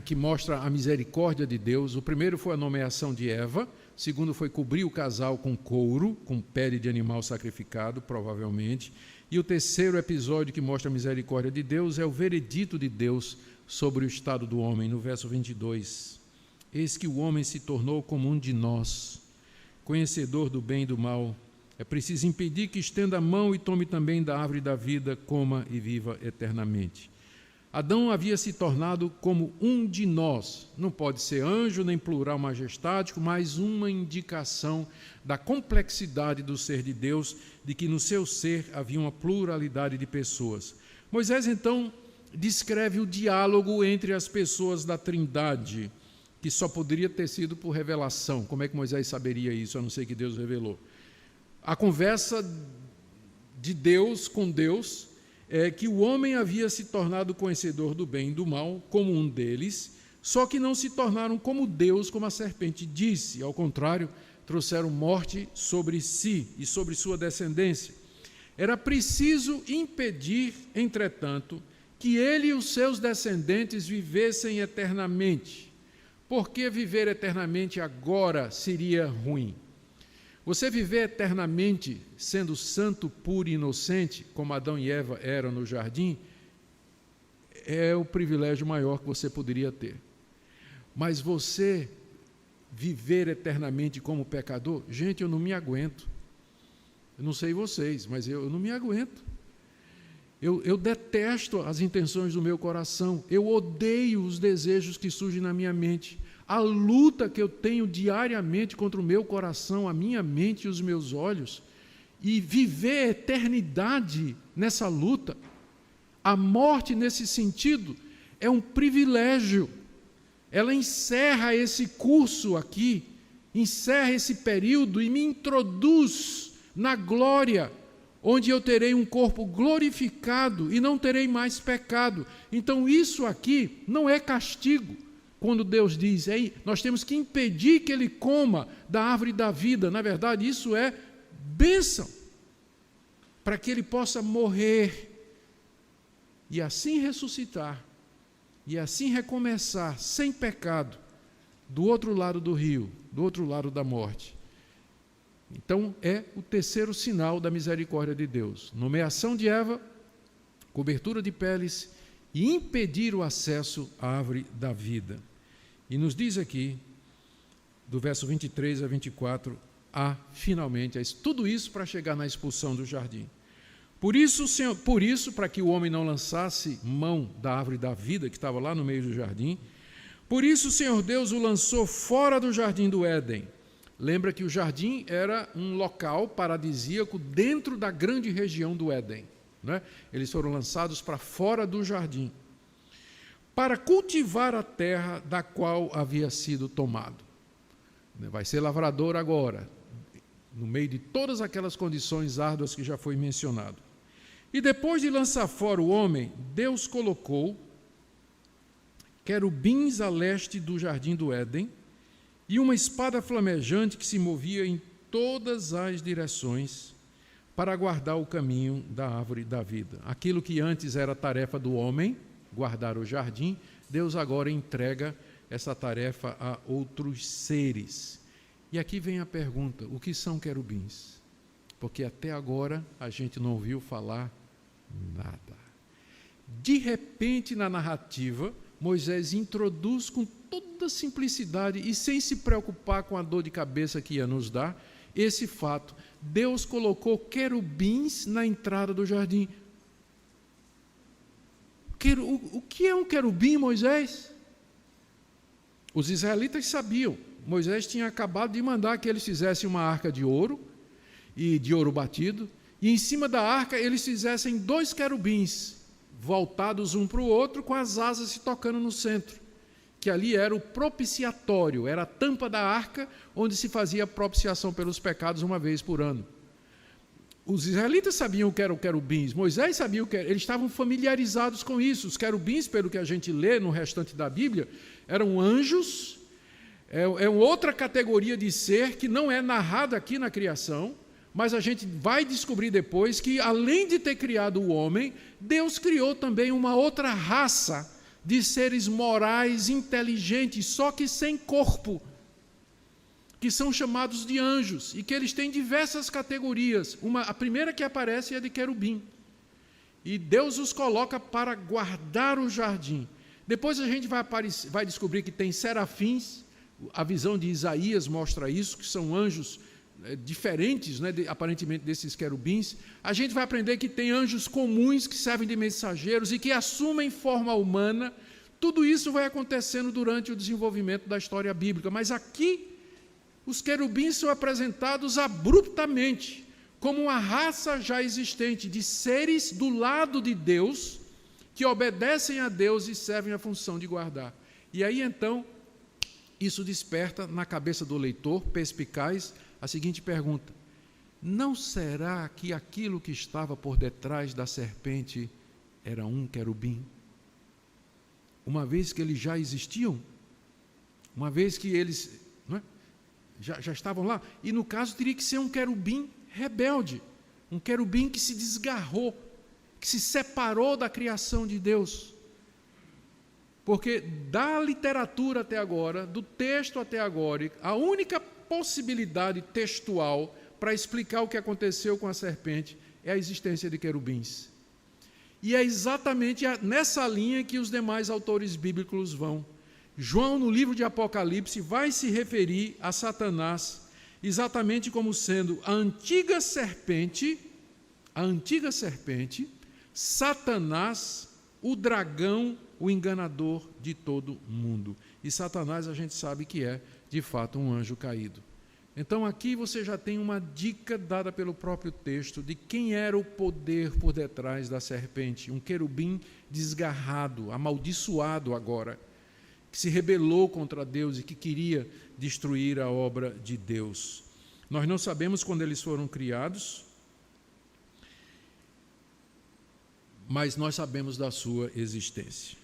Speaker 1: que mostra a misericórdia de Deus, o primeiro foi a nomeação de Eva, o segundo foi cobrir o casal com couro, com pele de animal sacrificado, provavelmente, e o terceiro episódio que mostra a misericórdia de Deus é o veredito de Deus sobre o estado do homem, no verso 22. Eis que o homem se tornou como um de nós, conhecedor do bem e do mal. É preciso impedir que estenda a mão e tome também da árvore da vida, coma e viva eternamente. Adão havia se tornado como um de nós. Não pode ser anjo nem plural majestático, mas uma indicação da complexidade do ser de Deus, de que no seu ser havia uma pluralidade de pessoas. Moisés, então, descreve o diálogo entre as pessoas da Trindade, que só poderia ter sido por revelação. Como é que Moisés saberia isso, a não ser que Deus revelou? A conversa de Deus com Deus é que o homem havia se tornado conhecedor do bem e do mal, como um deles, só que não se tornaram como Deus, como a serpente disse. Ao contrário, trouxeram morte sobre si e sobre sua descendência. Era preciso impedir, entretanto, que ele e os seus descendentes vivessem eternamente. Porque viver eternamente agora seria ruim. Você viver eternamente sendo santo, puro e inocente, como Adão e Eva eram no jardim, é o privilégio maior que você poderia ter. Mas você viver eternamente como pecador, gente, eu não me aguento. Eu não sei vocês, mas eu não me aguento. Eu detesto as intenções do meu coração, eu odeio os desejos que surgem na minha mente. A luta que eu tenho diariamente contra o meu coração, a minha mente e os meus olhos, e viver a eternidade nessa luta, a morte nesse sentido, é um privilégio. Ela encerra esse curso aqui, encerra esse período e me introduz na glória, onde eu terei um corpo glorificado e não terei mais pecado. Então isso aqui não é castigo. Quando Deus diz, nós temos que impedir que ele coma da árvore da vida, na verdade isso é bênção, para que ele possa morrer e assim ressuscitar, e assim recomeçar sem pecado, do outro lado do rio, do outro lado da morte. Então é o terceiro sinal da misericórdia de Deus: nomeação de Eva, cobertura de peles e impedir o acesso à árvore da vida. E nos diz aqui, do verso 23 a 24, finalmente, tudo isso para chegar na expulsão do jardim. Por isso, para que o homem não lançasse mão da árvore da vida, que estava lá no meio do jardim, por isso o Senhor Deus o lançou fora do jardim do Éden. Lembra que o jardim era um local paradisíaco dentro da grande região do Éden, né? Eles foram lançados para fora do jardim, para cultivar a terra da qual havia sido tomado. Vai ser lavrador agora, no meio de todas aquelas condições árduas que já foi mencionado. E depois de lançar fora o homem, Deus colocou querubins a leste do jardim do Éden e uma espada flamejante que se movia em todas as direções para guardar o caminho da árvore da vida. Aquilo que antes era tarefa do homem, guardar o jardim, Deus agora entrega essa tarefa a outros seres. E aqui vem a pergunta: o que são querubins? Porque até agora a gente não ouviu falar nada. De repente, na narrativa, Moisés introduz com toda simplicidade e sem se preocupar com a dor de cabeça que ia nos dar, esse fato: Deus colocou querubins na entrada do jardim. O que é um querubim, Moisés? Os israelitas sabiam. Moisés tinha acabado de mandar que eles fizessem uma arca de ouro, e de ouro batido, e em cima da arca eles fizessem 2 querubins, voltados um para o outro, com as asas se tocando no centro. que ali era o propiciatório, era a tampa da arca onde se fazia a propiciação pelos pecados uma vez por ano. Os israelitas sabiam o que eram querubins, Moisés sabia o que era, eles estavam familiarizados com isso. Os querubins, pelo que a gente lê no restante da Bíblia, eram anjos, é outra categoria de ser que não é narrada aqui na criação, mas a gente vai descobrir depois que, além de ter criado o homem, Deus criou também uma outra raça de seres morais, inteligentes, só que sem corpo, que são chamados de anjos, e que eles têm diversas categorias. A primeira que aparece é a de querubim. E Deus os coloca para guardar o jardim. Depois a gente vai descobrir que tem serafins, a visão de Isaías mostra isso, que são anjos diferentes, né, aparentemente, desses querubins. A gente vai aprender que tem anjos comuns que servem de mensageiros e que assumem forma humana. Tudo isso vai acontecendo durante o desenvolvimento da história bíblica. Mas aqui, os querubins são apresentados abruptamente, como uma raça já existente de seres do lado de Deus, que obedecem a Deus e servem a função de guardar. E aí, então, isso desperta na cabeça do leitor perspicaz a seguinte pergunta: não será que aquilo que estava por detrás da serpente era um querubim? Uma vez que eles já existiam, uma vez que eles já estavam lá, e no caso teria que ser um querubim rebelde, um querubim que se desgarrou, que se separou da criação de Deus. Porque da literatura até agora, do texto até agora, a única possibilidade textual para explicar o que aconteceu com a serpente é a existência de querubins. E é exatamente nessa linha que os demais autores bíblicos vão. João, no livro de Apocalipse, vai se referir a Satanás exatamente como sendo a antiga serpente, Satanás, o dragão, o enganador de todo mundo. E Satanás a gente sabe que é, de fato, um anjo caído. Então aqui você já tem uma dica dada pelo próprio texto de quem era o poder por detrás da serpente, um querubim desgarrado, amaldiçoado agora, que se rebelou contra Deus e que queria destruir a obra de Deus. Nós não sabemos quando eles foram criados, mas nós sabemos da sua existência.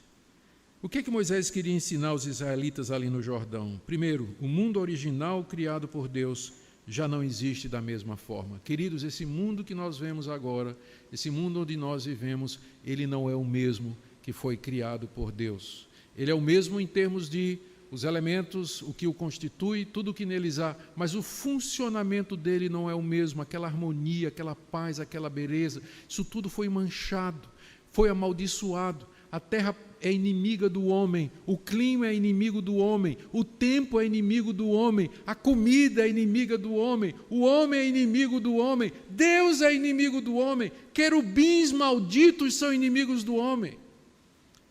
Speaker 1: O que Moisés queria ensinar aos israelitas ali no Jordão? Primeiro, o mundo original criado por Deus já não existe da mesma forma. Queridos, esse mundo que nós vemos agora, esse mundo onde nós vivemos, ele não é o mesmo que foi criado por Deus. Ele é o mesmo em termos de os elementos, o que o constitui, tudo o que neles há, mas o funcionamento dele não é o mesmo, aquela harmonia, aquela paz, aquela beleza, isso tudo foi manchado, foi amaldiçoado. A terra é inimiga do homem, o clima é inimigo do homem, o tempo é inimigo do homem, a comida é inimiga do homem, o homem é inimigo do homem, Deus é inimigo do homem, querubins malditos são inimigos do homem.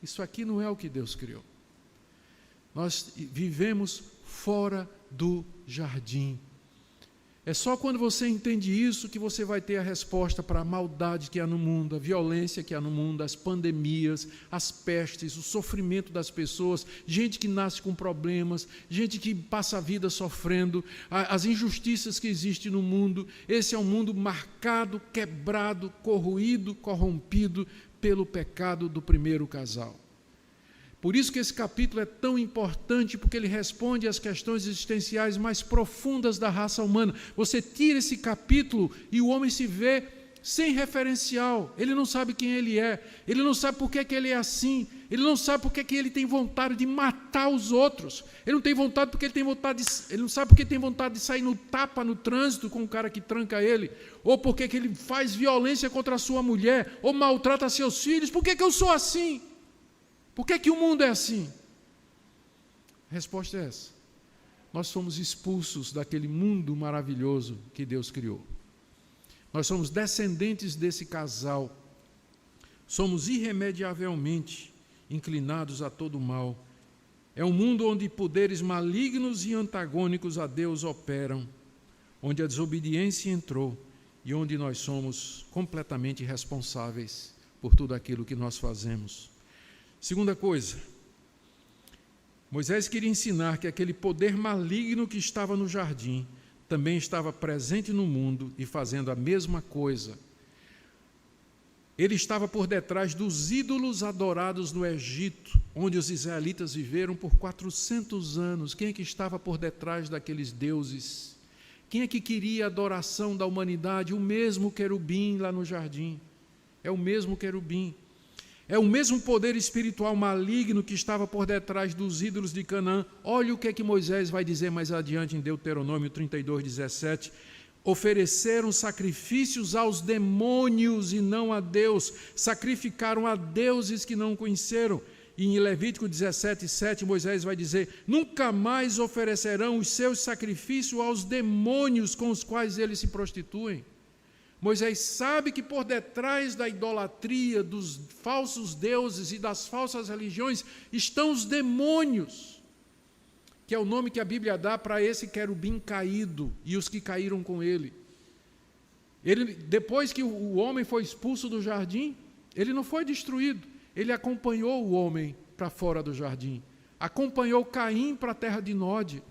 Speaker 1: Isso aqui não é o que Deus criou. Nós vivemos fora do jardim. É só quando você entende isso que você vai ter a resposta para a maldade que há no mundo, a violência que há no mundo, as pandemias, as pestes, o sofrimento das pessoas, gente que nasce com problemas, gente que passa a vida sofrendo, as injustiças que existem no mundo. Esse é um mundo marcado, quebrado, corroído, corrompido pelo pecado do primeiro casal. Por isso que esse capítulo é tão importante, porque ele responde às questões existenciais mais profundas da raça humana. Você tira esse capítulo e o homem se vê sem referencial. Ele não sabe quem ele é, ele não sabe por que ele é assim, ele não sabe por que ele tem vontade de matar os outros, ele não tem vontade porque ele não sabe porque tem vontade de sair no tapa no trânsito com o cara que tranca ele, ou porque ele faz violência contra a sua mulher, ou maltrata seus filhos. Por que eu sou assim? Por que o mundo é assim? A resposta é essa. Nós somos expulsos daquele mundo maravilhoso que Deus criou. Nós somos descendentes desse casal. Somos irremediavelmente inclinados a todo mal. É um mundo onde poderes malignos e antagônicos a Deus operam, onde a desobediência entrou e onde nós somos completamente responsáveis por tudo aquilo que nós fazemos. Segunda coisa, Moisés queria ensinar que aquele poder maligno que estava no jardim também estava presente no mundo e fazendo a mesma coisa. Ele estava por detrás dos ídolos adorados no Egito, onde os israelitas viveram por 400 anos. Quem é que estava por detrás daqueles deuses? Quem é que queria a adoração da humanidade? O mesmo querubim lá no jardim. É o mesmo querubim. É o mesmo poder espiritual maligno que estava por detrás dos ídolos de Canaã. Olha o que é que Moisés vai dizer mais adiante em Deuteronômio 32, 17. Ofereceram sacrifícios aos demônios e não a Deus. Sacrificaram a deuses que não conheceram. E em Levítico 17, 7, Moisés vai dizer: nunca mais oferecerão os seus sacrifícios aos demônios com os quais eles se prostituem. Moisés sabe que por detrás da idolatria, dos falsos deuses e das falsas religiões estão os demônios, que é o nome que a Bíblia dá para esse querubim caído e os que caíram com ele. Depois que o homem foi expulso do jardim, ele não foi destruído, ele acompanhou o homem para fora do jardim, acompanhou Caim para a terra de Nod.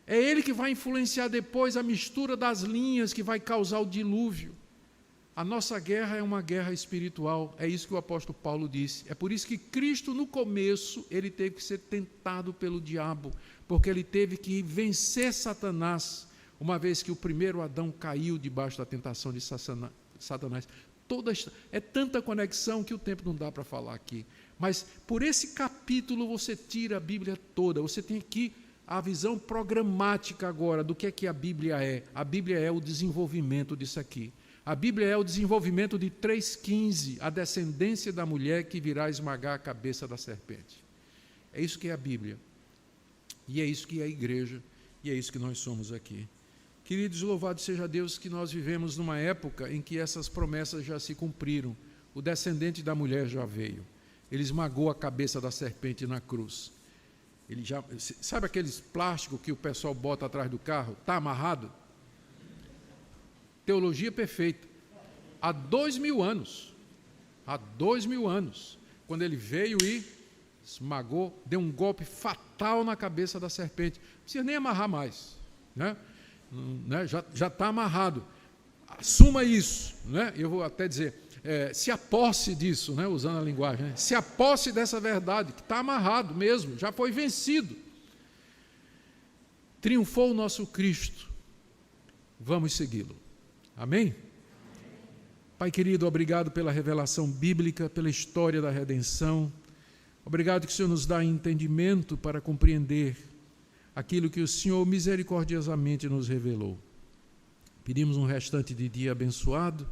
Speaker 1: É ele que vai influenciar depois a mistura das linhas que vai causar o dilúvio. A nossa guerra é uma guerra espiritual, é isso que o apóstolo Paulo disse. É por isso que Cristo, no começo, ele teve que ser tentado pelo diabo, porque ele teve que vencer Satanás, uma vez que o primeiro Adão caiu debaixo da tentação de Satanás. É tanta conexão que o tempo não dá para falar aqui. Mas por esse capítulo você tira a Bíblia toda, você tem aqui a visão programática agora do que é que a Bíblia é. A Bíblia é o desenvolvimento disso aqui. A Bíblia é o desenvolvimento de 3,15, a descendência da mulher que virá esmagar a cabeça da serpente. É isso que é a Bíblia. E é isso que é a igreja, e é isso que nós somos aqui. Queridos, louvado seja Deus que nós vivemos numa época em que essas promessas já se cumpriram. O descendente da mulher já veio. Ele esmagou a cabeça da serpente na cruz. Ele já, sabe aqueles plásticos que o pessoal bota atrás do carro? Está amarrado? Teologia perfeita. Há 2000 anos, quando ele veio e esmagou, deu um golpe fatal na cabeça da serpente. Não precisa nem amarrar mais, né? Já está amarrado. Assuma isso, né? Eu vou até dizer, se aposse disso, né? Usando a linguagem, né? Se aposse dessa verdade, que está amarrado mesmo, já foi vencido. Triunfou o nosso Cristo, vamos segui-lo. Amém? Pai querido, obrigado pela revelação bíblica, pela história da redenção. Obrigado que o Senhor nos dá entendimento para compreender aquilo que o Senhor misericordiosamente nos revelou. Pedimos um restante de dia abençoado.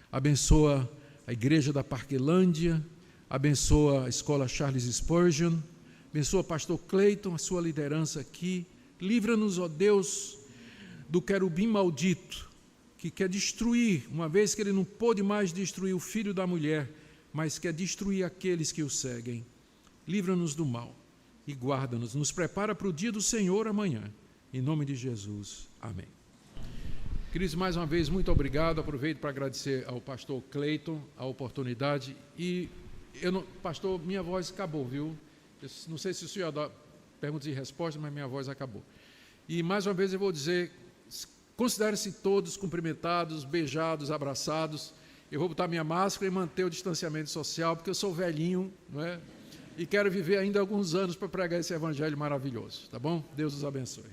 Speaker 1: Abençoa a igreja da Parquelândia, abençoa a escola Charles Spurgeon, abençoa o pastor Cleiton, a sua liderança aqui. Livra-nos, ó Deus, do querubim maldito, que quer destruir, uma vez que ele não pôde mais destruir o filho da mulher, mas quer destruir aqueles que o seguem. Livra-nos do mal e guarda-nos. Nos prepara para o dia do Senhor amanhã. Em nome de Jesus. Amém. Queridos, mais uma vez, muito obrigado. Aproveito para agradecer ao pastor Cleiton a oportunidade. E, pastor, minha voz acabou, viu? Eu não sei se o senhor dá perguntas e respostas, mas minha voz acabou. E, mais uma vez, eu vou dizer, considere-se todos cumprimentados, beijados, abraçados. Eu vou botar minha máscara e manter o distanciamento social, porque eu sou velhinho, não é? E quero viver ainda alguns anos para pregar esse evangelho maravilhoso, tá bom? Deus os abençoe.